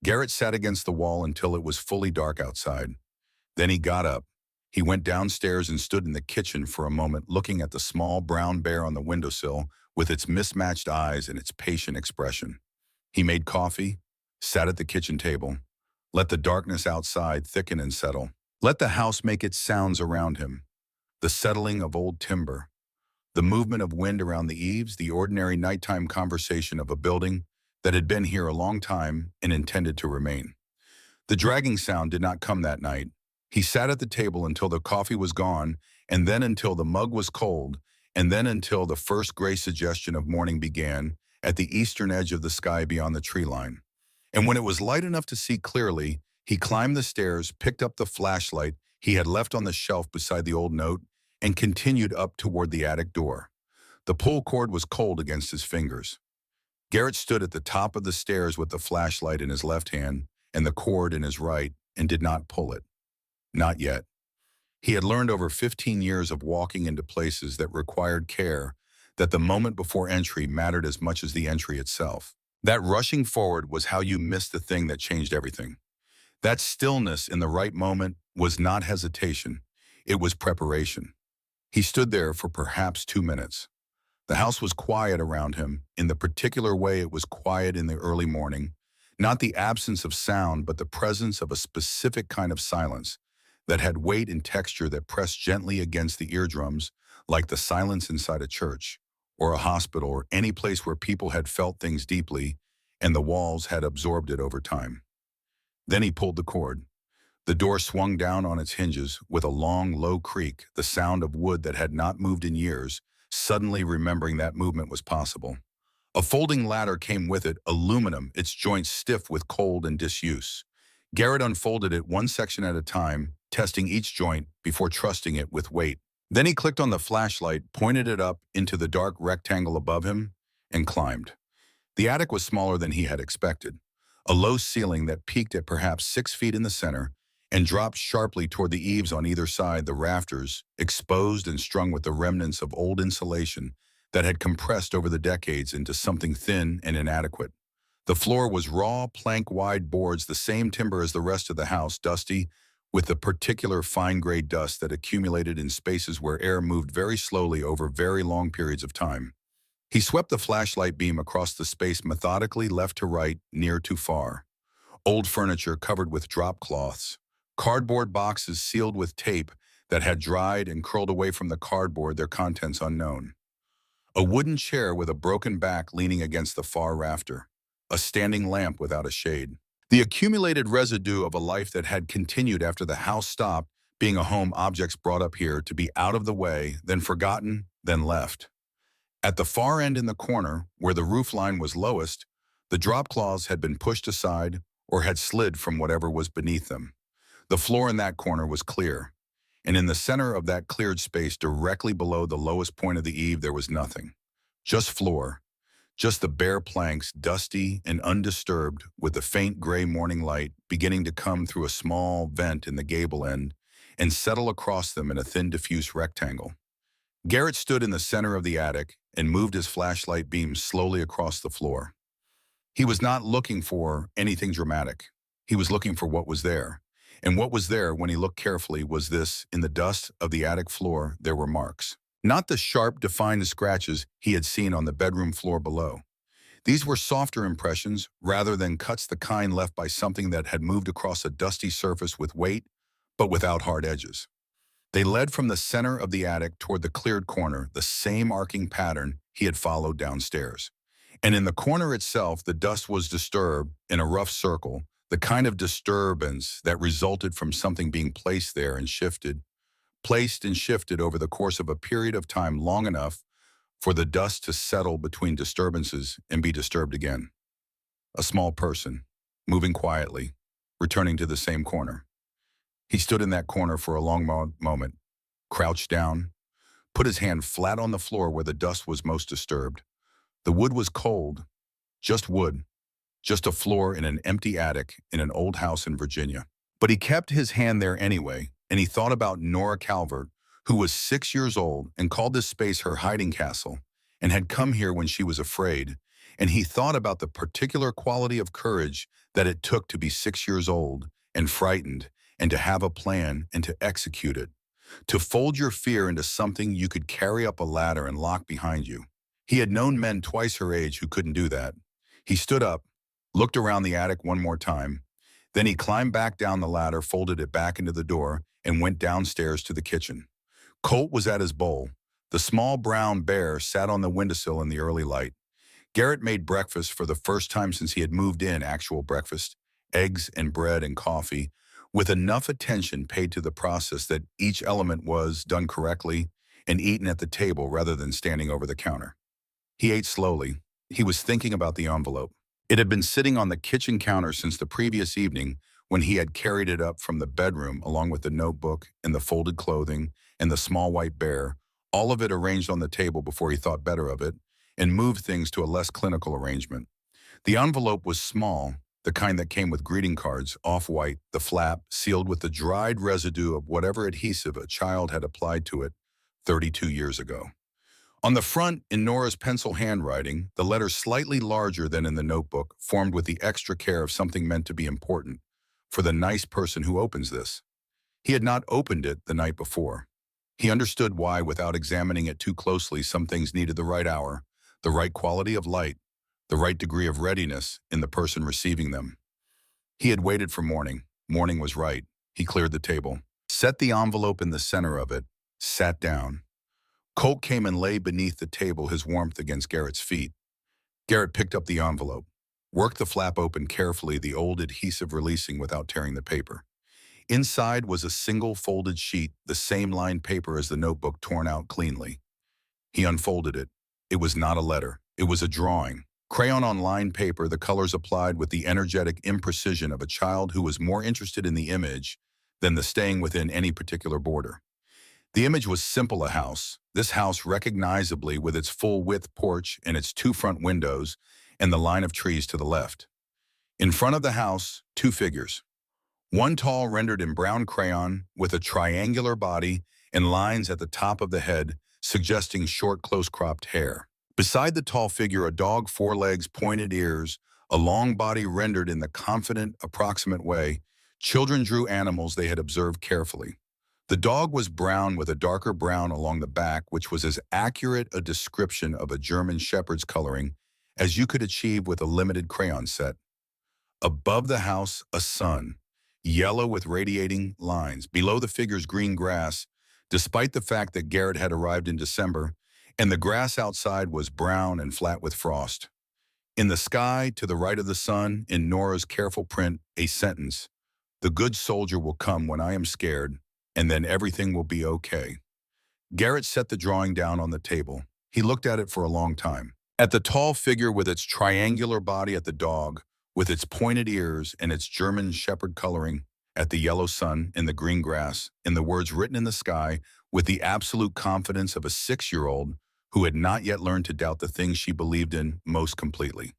Garrett sat against the wall until it was fully dark outside. Then he got up. He went downstairs and stood in the kitchen for a moment, looking at the small brown bear on the windowsill with its mismatched eyes and its patient expression. He made coffee, sat at the kitchen table, let the darkness outside thicken and settle. Let the house make its sounds around him. The settling of old timber, the movement of wind around the eaves, the ordinary nighttime conversation of a building that had been here a long time and intended to remain. The dragging sound did not come that night. He sat at the table until the coffee was gone, and then until the mug was cold, and then until the first gray suggestion of morning began at the eastern edge of the sky beyond the tree line. And when it was light enough to see clearly, he climbed the stairs, picked up the flashlight he had left on the shelf beside the old note, and continued up toward the attic door. The pull cord was cold against his fingers. Garrett stood at the top of the stairs with the flashlight in his left hand and the cord in his right and did not pull it. Not yet. He had learned over 15 years of walking into places that required care that the moment before entry mattered as much as the entry itself. That rushing forward was how you missed the thing that changed everything. That stillness in the right moment was not hesitation. It was preparation. He stood there for perhaps 2 minutes. The house was quiet around him in the particular way it was quiet in the early morning, not the absence of sound, but the presence of a specific kind of silence that had weight and texture that pressed gently against the eardrums, like the silence inside a church, or a hospital, or any place where people had felt things deeply, and the walls had absorbed it over time. Then he pulled the cord. The door swung down on its hinges with a long, low creak, the sound of wood that had not moved in years, suddenly remembering that movement was possible. A folding ladder came with it, aluminum, its joints stiff with cold and disuse. Garrett unfolded it one section at a time, testing each joint before trusting it with weight. Then he clicked on the flashlight, pointed it up into the dark rectangle above him, and climbed. The attic was smaller than he had expected. A low ceiling that peaked at perhaps 6 feet in the center and dropped sharply toward the eaves on either side, the rafters, exposed and strung with the remnants of old insulation that had compressed over the decades into something thin and inadequate. The floor was raw, plank-wide boards, the same timber as the rest of the house, dusty, with the particular fine-grade dust that accumulated in spaces where air moved very slowly over very long periods of time. He swept the flashlight beam across the space methodically, left to right, near to far. Old furniture covered with drop cloths, cardboard boxes sealed with tape that had dried and curled away from the cardboard, their contents unknown. A wooden chair with a broken back leaning against the far rafter. A standing lamp without a shade. The accumulated residue of a life that had continued after the house stopped being a home, objects brought up here to be out of the way, then forgotten, then left. At the far end in the corner, where the roof line was lowest, the drop cloths had been pushed aside or had slid from whatever was beneath them. The floor in that corner was clear, and in the center of that cleared space directly below the lowest point of the eave there was nothing. Just floor. Just the bare planks, dusty and undisturbed, with the faint gray morning light beginning to come through a small vent in the gable end and settle across them in a thin diffuse rectangle. Garrett stood in the center of the attic and moved his flashlight beam slowly across the floor. He was not looking for anything dramatic. He was looking for what was there. And what was there, when he looked carefully, was this: in the dust of the attic floor there were marks. Not the sharp, defined scratches he had seen on the bedroom floor below. These were softer impressions, rather than cuts, the kind left by something that had moved across a dusty surface with weight, but without hard edges. They led from the center of the attic toward the cleared corner, the same arcing pattern he had followed downstairs. And in the corner itself, the dust was disturbed in a rough circle, the kind of disturbance that resulted from something being placed there and shifted, placed and shifted over the course of a period of time long enough for the dust to settle between disturbances and be disturbed again. A small person, moving quietly, returning to the same corner. He stood in that corner for a long moment, crouched down, put his hand flat on the floor where the dust was most disturbed. The wood was cold, just wood, just a floor in an empty attic in an old house in Virginia. But he kept his hand there anyway, and he thought about Nora Calvert, who was 6 years old and called this space her hiding castle, and had come here when she was afraid, and he thought about the particular quality of courage that it took to be 6 years old and frightened, and to have a plan and to execute it, to fold your fear into something you could carry up a ladder and lock behind you. He had known men twice her age who couldn't do that. He stood up, looked around the attic one more time, then he climbed back down the ladder, folded it back into the door, and went downstairs to the kitchen. Colt was at his bowl. The small brown bear sat on the windowsill in the early light. Garrett made breakfast for the first time since he had moved in, actual breakfast, eggs and bread and coffee, with enough attention paid to the process that each element was done correctly and eaten at the table rather than standing over the counter. He ate slowly. He was thinking about the envelope. It had been sitting on the kitchen counter since the previous evening, when he had carried it up from the bedroom along with the notebook and the folded clothing and the small white bear, all of it arranged on the table before he thought better of it, and moved things to a less clinical arrangement. The envelope was small, the kind that came with greeting cards, off-white, the flap sealed with the dried residue of whatever adhesive a child had applied to it 32 years ago. On the front, in Nora's pencil handwriting, the letters slightly larger than in the notebook, formed with the extra care of something meant to be important. For the nice person who opens this. He had not opened it the night before. He understood why, without examining it too closely, some things needed the right hour, the right quality of light, the right degree of readiness in the person receiving them. He had waited for morning. Morning was right. He cleared the table, set the envelope in the center of it, sat down. Colt came and lay beneath the table, his warmth against Garrett's feet. Garrett picked up the envelope, worked the flap open carefully, the old adhesive releasing without tearing the paper. Inside was a single folded sheet, the same lined paper as the notebook, torn out cleanly. He unfolded it. It was not a letter. It was a drawing. Crayon on lined paper, the colors applied with the energetic imprecision of a child who was more interested in the image than the staying within any particular border. The image was simple: a house. This house recognizably with its full-width porch and its two front windows and the line of trees to the left. In front of the house, two figures. One tall, rendered in brown crayon with a triangular body and lines at the top of the head suggesting short, close-cropped hair. Beside the tall figure, a dog, four legs, pointed ears, a long body rendered in the confident, approximate way children drew animals they had observed carefully. The dog was brown with a darker brown along the back, which was as accurate a description of a German Shepherd's coloring as you could achieve with a limited crayon set. Above the house, a sun, yellow with radiating lines. Below the figure's green grass, despite the fact that Garrett had arrived in December, and the grass outside was brown and flat with frost. In the sky, to the right of the sun, in Nora's careful print, a sentence: "The good soldier will come when I am scared, and then everything will be okay." Garrett set the drawing down on the table. He looked at it for a long time. At the tall figure with its triangular body, at the dog, with its pointed ears and its German Shepherd coloring, at the yellow sun, in the green grass, in the words written in the sky, with the absolute confidence of a 6-year-old who had not yet learned to doubt the things she believed in most completely.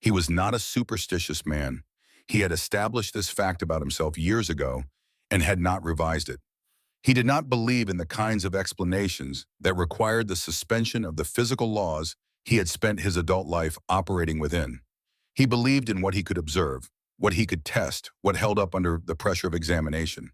He was not a superstitious man. He had established this fact about himself years ago and had not revised it. He did not believe in the kinds of explanations that required the suspension of the physical laws he had spent his adult life operating within. He believed in what he could observe, what he could test, what held up under the pressure of examination.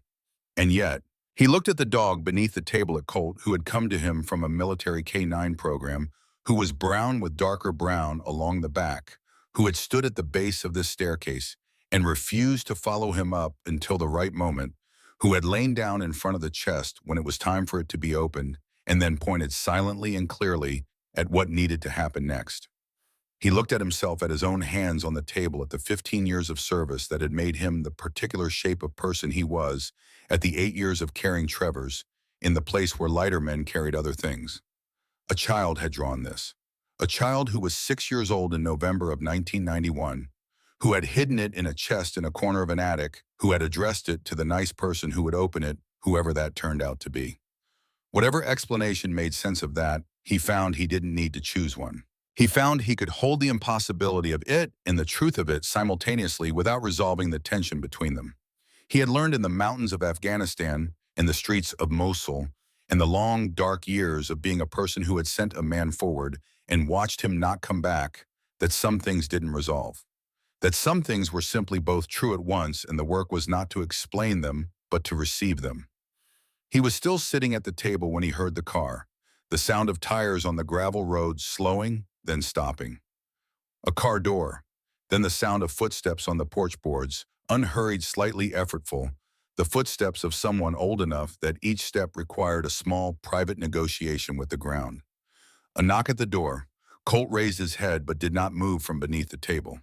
And yet, he looked at the dog beneath the table at Colt, who had come to him from a military K-9 program, who was brown with darker brown along the back, who had stood at the base of this staircase and refused to follow him up until the right moment, who had lain down in front of the chest when it was time for it to be opened, and then pointed silently and clearly at what needed to happen next. He looked at himself, at his own hands on the table, at the 15 years of service that had made him the particular shape of person he was, at the 8 years of carrying Trevor's, in the place where lighter men carried other things. A child had drawn this. A child who was 6 years old in November of 1991, who had hidden it in a chest in a corner of an attic, who had addressed it to the nice person who would open it, whoever that turned out to be. Whatever explanation made sense of that, he found he didn't need to choose one. He found he could hold the impossibility of it and the truth of it simultaneously without resolving the tension between them. He had learned in the mountains of Afghanistan, in the streets of Mosul, in the long, dark years of being a person who had sent a man forward and watched him not come back, that some things didn't resolve. That some things were simply both true at once, and the work was not to explain them, but to receive them. He was still sitting at the table when he heard the car, the sound of tires on the gravel road slowing, then stopping. A car door, then the sound of footsteps on the porch boards, unhurried, slightly effortful, the footsteps of someone old enough that each step required a small, private negotiation with the ground. A knock at the door. Colt raised his head but did not move from beneath the table.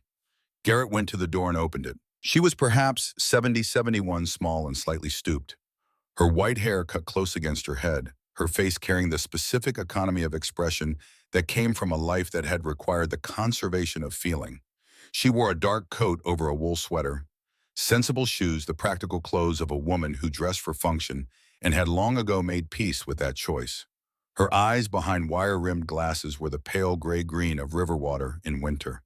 Garrett went to the door and opened it. She was perhaps 70-71, small and slightly stooped. Her white hair cut close against her head, her face carrying the specific economy of expression that came from a life that had required the conservation of feeling. She wore a dark coat over a wool sweater, sensible shoes, the practical clothes of a woman who dressed for function and had long ago made peace with that choice. Her eyes behind wire-rimmed glasses were the pale gray-green of river water in winter.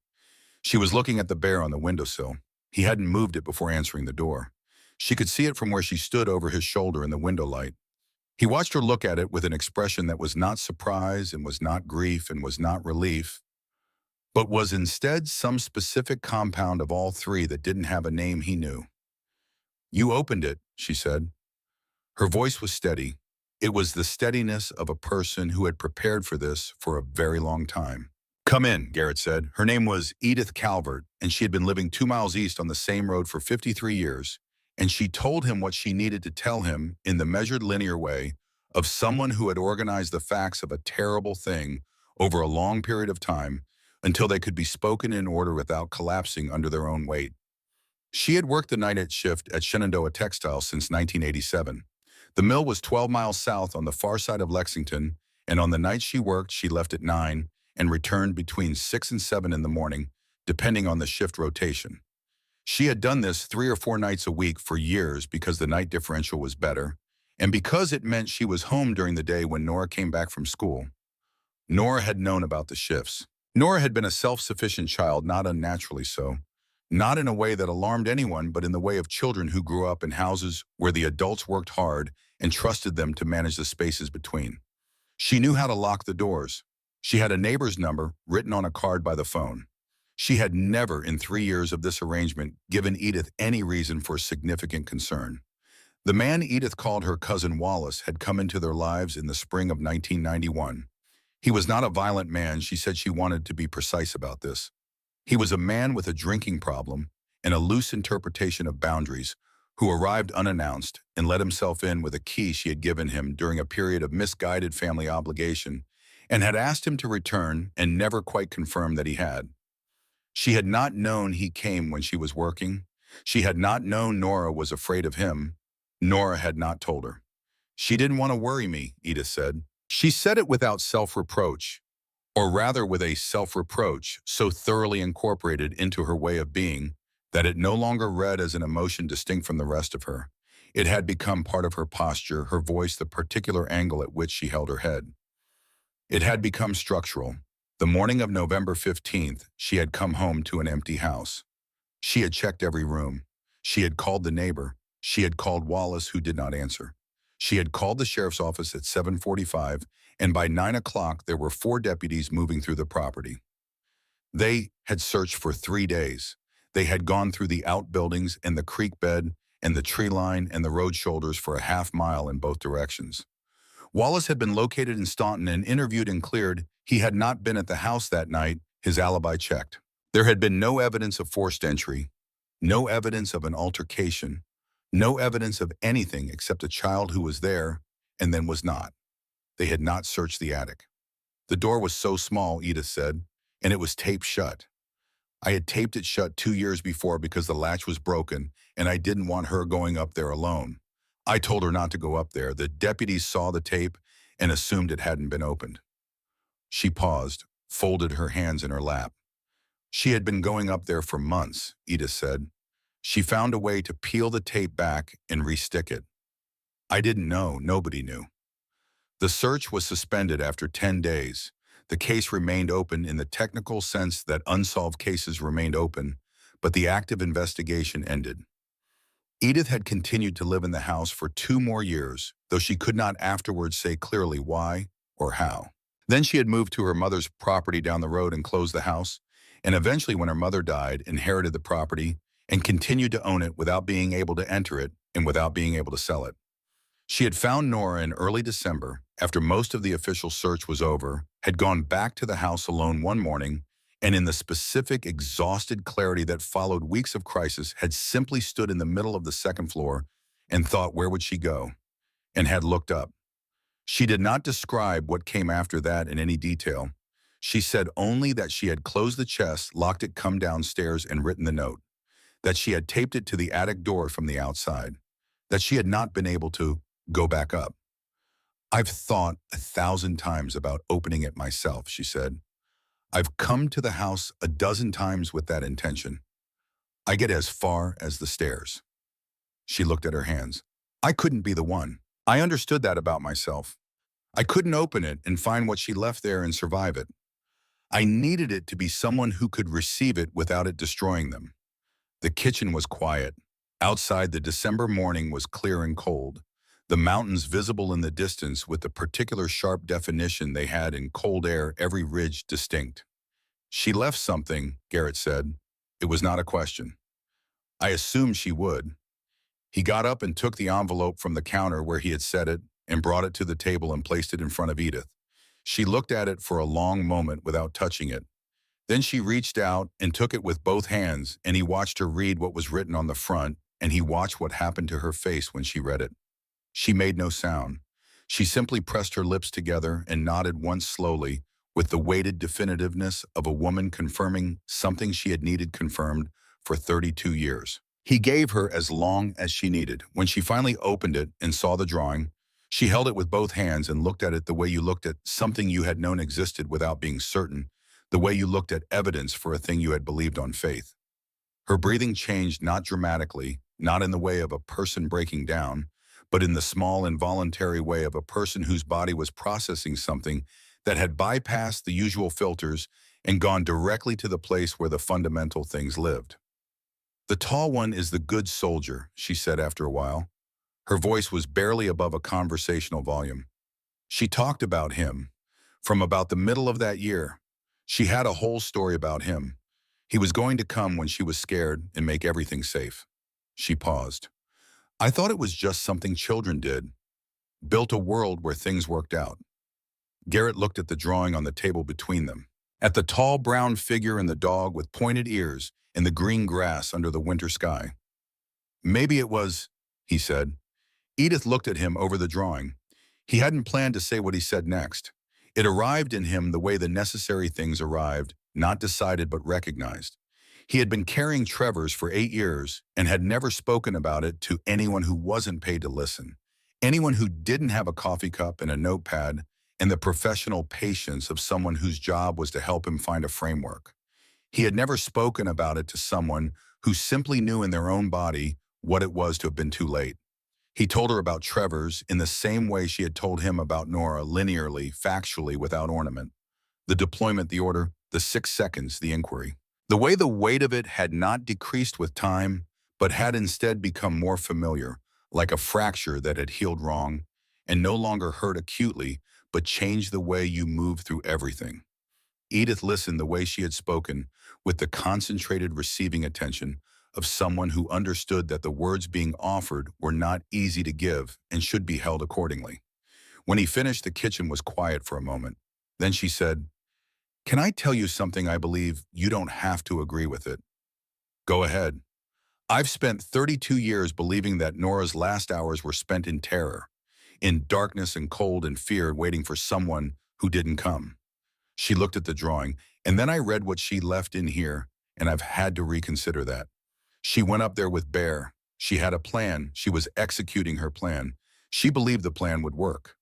She was looking at the bear on the windowsill. He hadn't moved it before answering the door. She could see it from where she stood over his shoulder in the window light. He watched her look at it with an expression that was not surprise and was not grief and was not relief, but was instead some specific compound of all three that didn't have a name he knew. "You opened it," she said. Her voice was steady. It was the steadiness of a person who had prepared for this for a very long time. "Come in," Garrett said. Her name was Edith Calvert, and she had been living 2 miles east on the same road for 53 years. And she told him what she needed to tell him in the measured, linear way of someone who had organized the facts of a terrible thing over a long period of time until they could be spoken in order without collapsing under their own weight. She had worked the night shift at Shenandoah Textile since 1987. The mill was 12 miles south on the far side of Lexington, and on the night she worked, she left at 9 and returned between 6 and 7 in the morning, depending on the shift rotation. She had done this 3 or 4 nights a week for years because the night differential was better, and because it meant she was home during the day when Nora came back from school. Nora had known about the shifts. Nora had been a self-sufficient child, not unnaturally so. Not in a way that alarmed anyone, but in the way of children who grew up in houses where the adults worked hard and trusted them to manage the spaces between. She knew how to lock the doors. She had a neighbor's number written on a card by the phone. She had never, in 3 years of this arrangement, given Edith any reason for significant concern. The man Edith called her cousin Wallace had come into their lives in the spring of 1991. He was not a violent man. She said she wanted to be precise about this. He was a man with a drinking problem and a loose interpretation of boundaries, who arrived unannounced and let himself in with a key she had given him during a period of misguided family obligation, and had asked him to return and never quite confirmed that he had. She had not known he came when she was working. She had not known Nora was afraid of him. Nora had not told her. She didn't want to worry me, Edith said. She said it without self-reproach, or rather with a self-reproach so thoroughly incorporated into her way of being that it no longer read as an emotion distinct from the rest of her. It had become part of her posture, her voice, the particular angle at which she held her head. It had become structural. The morning of November 15th, she had come home to an empty house. She had checked every room. She had called the neighbor. She had called Wallace, who did not answer. She had called the sheriff's office at 7:45, and by 9 o'clock there were 4 deputies moving through the property. They had searched for 3 days. They had gone through the outbuildings and the creek bed and the tree line and the road shoulders for a half-mile in both directions. Wallace had been located in Staunton and interviewed and cleared. He had not been at the house that night, his alibi checked. There had been no evidence of forced entry, no evidence of an altercation, no evidence of anything except a child who was there and then was not. They had not searched the attic. The door was so small, Edith said, and it was taped shut. I had taped it shut 2 years before because the latch was broken and I didn't want her going up there alone. I told her not to go up there. The deputies saw the tape and assumed it hadn't been opened. She paused, folded her hands in her lap. She had been going up there for months, Edith said. She found a way to peel the tape back and restick it. I didn't know. Nobody knew. The search was suspended after 10 days. The case remained open in the technical sense that unsolved cases remained open, but the active investigation ended. Edith had continued to live in the house for 2 more years, though she could not afterwards say clearly why or how. Then she had moved to her mother's property down the road and closed the house, and eventually when her mother died, inherited the property and continued to own it without being able to enter it and without being able to sell it. She had found Nora in early December, after most of the official search was over, had gone back to the house alone one morning, and in the specific, exhausted clarity that followed weeks of crisis, had simply stood in the middle of the second floor and thought, where would she go? And had looked up. She did not describe what came after that in any detail. She said only that she had closed the chest, locked it, come downstairs, and written the note. That she had taped it to the attic door from the outside. That she had not been able to go back up. I've thought 1,000 times about opening it myself, she said. I've come to the house a dozen times with that intention. I get as far as the stairs. She looked at her hands. I couldn't be the one. I understood that about myself. I couldn't open it and find what she left there and survive it. I needed it to be someone who could receive it without it destroying them. The kitchen was quiet. Outside, the December morning was clear and cold. The mountains visible in the distance with the particular sharp definition they had in cold air, every ridge distinct. She left something, Garrett said. It was not a question. I assumed she would. He got up and took the envelope from the counter where he had set it and brought it to the table and placed it in front of Edith. She looked at it for a long moment without touching it. Then she reached out and took it with both hands, and he watched her read what was written on the front, and he watched what happened to her face when she read it. She made no sound. She simply pressed her lips together and nodded once slowly, with the weighted definitiveness of a woman confirming something she had needed confirmed for 32 years. He gave her as long as she needed. When she finally opened it and saw the drawing, She held it with both hands and looked at it the way you looked at something you had known existed without being certain, the way you looked at evidence for a thing you had believed on faith. Her breathing changed not dramatically, not in the way of a person breaking down, but in the small involuntary way of a person whose body was processing something that had bypassed the usual filters and gone directly to the place where the fundamental things lived. The tall one is the good soldier, she said after a while. Her voice was barely above a conversational volume. She talked about him. From about the middle of that year, she had a whole story about him. He was going to come when she was scared and make everything safe. She paused. I thought it was just something children did. Built a world where things worked out. Garrett looked at the drawing on the table between them. At the tall brown figure and the dog with pointed ears and the green grass under the winter sky. Maybe it was, he said. Edith looked at him over the drawing. He hadn't planned to say what he said next. It arrived in him the way the necessary things arrived, not decided but recognized. He had been carrying Trevor's for 8 years and had never spoken about it to anyone who wasn't paid to listen, anyone who didn't have a coffee cup and a notepad and the professional patience of someone whose job was to help him find a framework. He had never spoken about it to someone who simply knew in their own body what it was to have been too late. He told her about Trevor's in the same way she had told him about Nora, linearly, factually, without ornament. The deployment, the order, the 6 seconds, the inquiry. The way the weight of it had not decreased with time, but had instead become more familiar, like a fracture that had healed wrong, and no longer hurt acutely, but changed the way you move through everything. Edith listened the way she had spoken, with the concentrated receiving attention of someone who understood that the words being offered were not easy to give and should be held accordingly. When he finished, the kitchen was quiet for a moment. Then she said, "Can I tell you something? I believe you don't have to agree with it." "Go ahead." "I've spent 32 years believing that Nora's last hours were spent in terror, in darkness and cold and fear, waiting for someone who didn't come." She looked at the drawing, and then I read what she left in here, and I've had to reconsider that. She went up there with Bear. She had a plan. She was executing her plan. She believed the plan would work.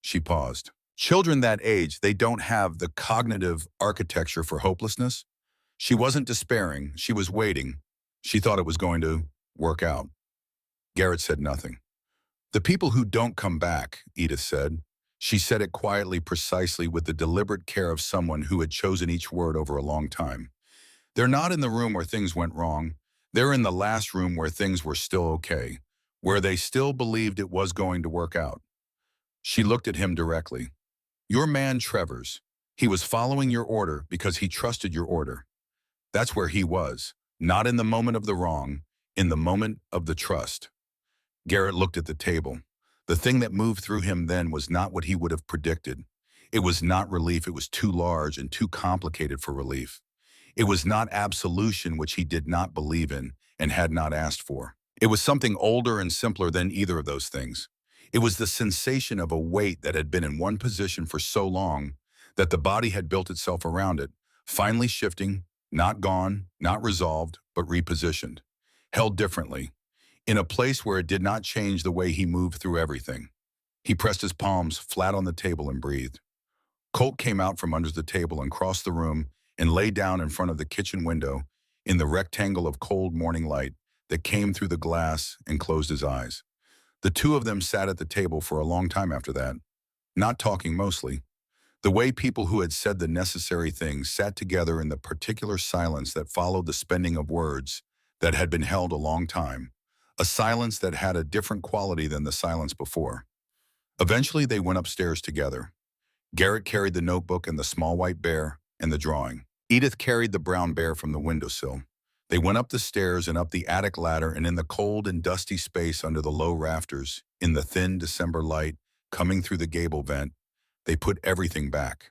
She paused. Children that age, they don't have the cognitive architecture for hopelessness. She wasn't despairing. She was waiting. She thought it was going to work out. Garrett said nothing. "The people who don't come back," Edith said. She said it quietly, precisely, with the deliberate care of someone who had chosen each word over a long time. "They're not in the room where things went wrong. They're in the last room where things were still okay, where they still believed it was going to work out." She looked at him directly. "Your man, Trevor's. He was following your order because he trusted your order. That's where he was, not in the moment of the wrong, in the moment of the trust." Garrett looked at the table. The thing that moved through him then was not what he would have predicted. It was not relief. It was too large and too complicated for relief. It was not absolution, which he did not believe in and had not asked for. It was something older and simpler than either of those things. It was the sensation of a weight that had been in one position for so long that the body had built itself around it, finally shifting, not gone, not resolved, but repositioned, held differently, in a place where it did not change the way he moved through everything. He pressed his palms flat on the table and breathed. Colt came out from under the table and crossed the room and lay down in front of the kitchen window in the rectangle of cold morning light that came through the glass, and closed his eyes. The two of them sat at the table for a long time after that, not talking mostly. The way people who had said the necessary things sat together in the particular silence that followed the spending of words that had been held a long time, a silence that had a different quality than the silence before. Eventually they went upstairs together. Garrett carried the notebook and the small white bear and the drawing. Edith carried the brown bear from the windowsill. They went up the stairs and up the attic ladder, and in the cold and dusty space under the low rafters, in the thin December light coming through the gable vent, they put everything back.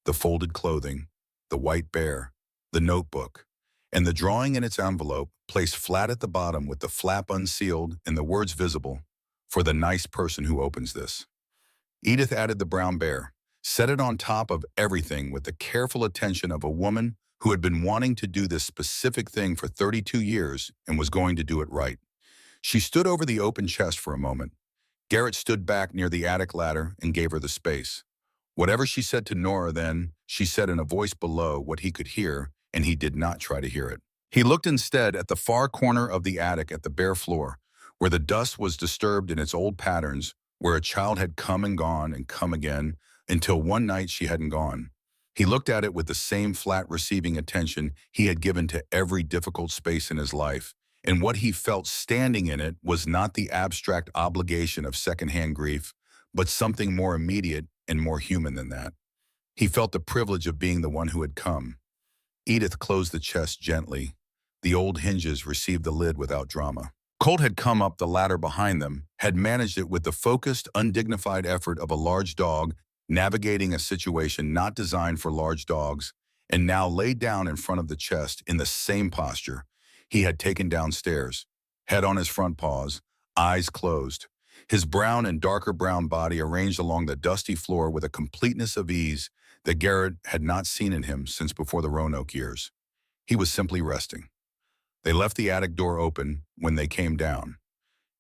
The folded clothing, the white bear, the notebook, and the drawing in its envelope, placed flat at the bottom with the flap unsealed and the words visible, "For the nice person who opens this." Edith added the brown bear, set it on top of everything with the careful attention of a woman who had been wanting to do this specific thing for 32 years and was going to do it right. She stood over the open chest for a moment. Garrett stood back near the attic ladder and gave her the space. Whatever she said to Nora then, she said in a voice below what he could hear, and he did not try to hear it. He looked instead at the far corner of the attic at the bare floor, where the dust was disturbed in its old patterns, where a child had come and gone and come again, until one night she hadn't gone. He looked at it with the same flat receiving attention he had given to every difficult space in his life, and what he felt standing in it was not the abstract obligation of secondhand grief, but something more immediate and more human than that. He felt the privilege of being the one who had come. Edith closed the chest gently. The old hinges received the lid without drama. Colt had come up the ladder behind them, had managed it with the focused, undignified effort of a large dog navigating a situation not designed for large dogs, and now lay down in front of the chest in the same posture he had taken downstairs, head on his front paws, eyes closed, his brown and darker brown body arranged along the dusty floor with a completeness of ease that Garrett had not seen in him since before the Roanoke years. He was simply resting. They left the attic door open when they came down.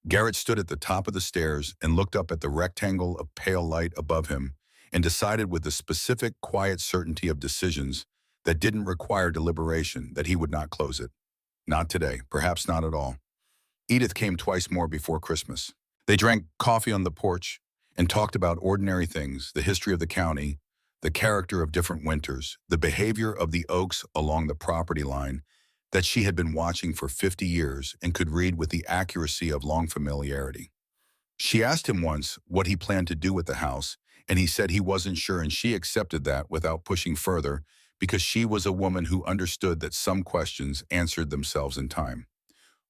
Garrett stood at the top of the stairs and looked up at the rectangle of pale light above him and decided with the specific, quiet certainty of decisions that didn't require deliberation that he would not close it. Not today, perhaps not at all. Edith came twice more before Christmas. They drank coffee on the porch and talked about ordinary things, the history of the county, the character of different winters, the behavior of the oaks along the property line that she had been watching for 50 years and could read with the accuracy of long familiarity. She asked him once what he planned to do with the house, and he said he wasn't sure, and she accepted that without pushing further because she was a woman who understood that some questions answered themselves in time.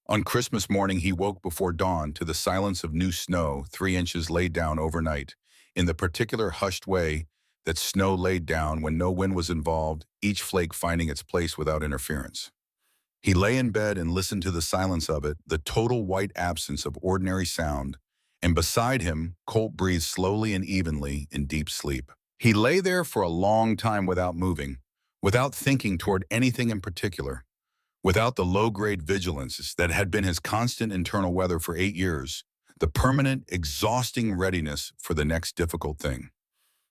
On Christmas morning, he woke before dawn to the silence of new snow 3 inches laid down overnight, in the particular hushed way that snow laid down when no wind was involved, each flake finding its place without interference. He lay in bed and listened to the silence of it, the total white absence of ordinary sound, and beside him, Colt breathed slowly and evenly in deep sleep. He lay there for a long time without moving, without thinking toward anything in particular, without the low-grade vigilance that had been his constant internal weather for 8 years, the permanent, exhausting readiness for the next difficult thing.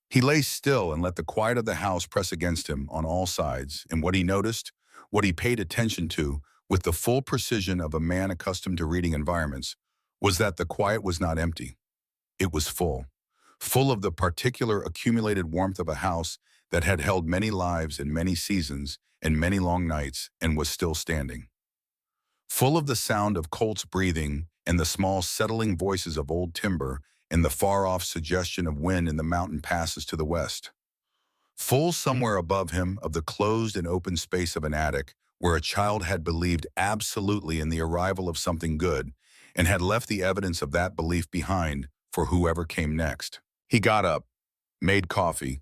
He lay still and let the quiet of the house press against him on all sides, and what he noticed, what he paid attention to, with the full precision of a man accustomed to reading environments, was that the quiet was not empty. It was full. Full of the particular accumulated warmth of a house that had held many lives and many seasons and many long nights and was still standing. Full of the sound of Colt's breathing and the small settling voices of old timber and the far-off suggestion of wind in the mountain passes to the west. Full somewhere above him of the closed and open space of an attic where a child had believed absolutely in the arrival of something good and had left the evidence of that belief behind for whoever came next. He got up, made coffee,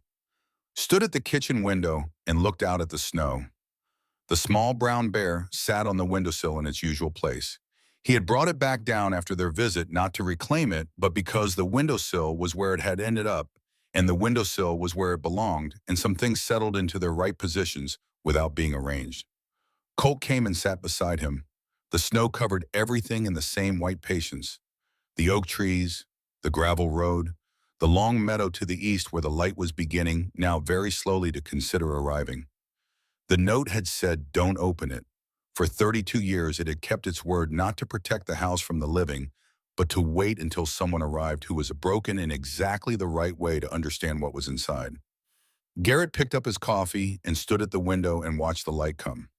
stood at the kitchen window and looked out at the snow. The small brown bear sat on the windowsill in its usual place. He had brought it back down after their visit not to reclaim it, but because the windowsill was where it had ended up, and the windowsill was where it belonged, and some things settled into their right positions without being arranged. Colt came and sat beside him. The snow covered everything in the same white patience. The oak trees, the gravel road, the long meadow to the east where the light was beginning, now very slowly to consider arriving. The note had said, "Don't open it." For 32 years, it had kept its word not to protect the house from the living, but to wait until someone arrived who was broken in exactly the right way to understand what was inside. Garrett picked up his coffee and stood at the window and watched the light come.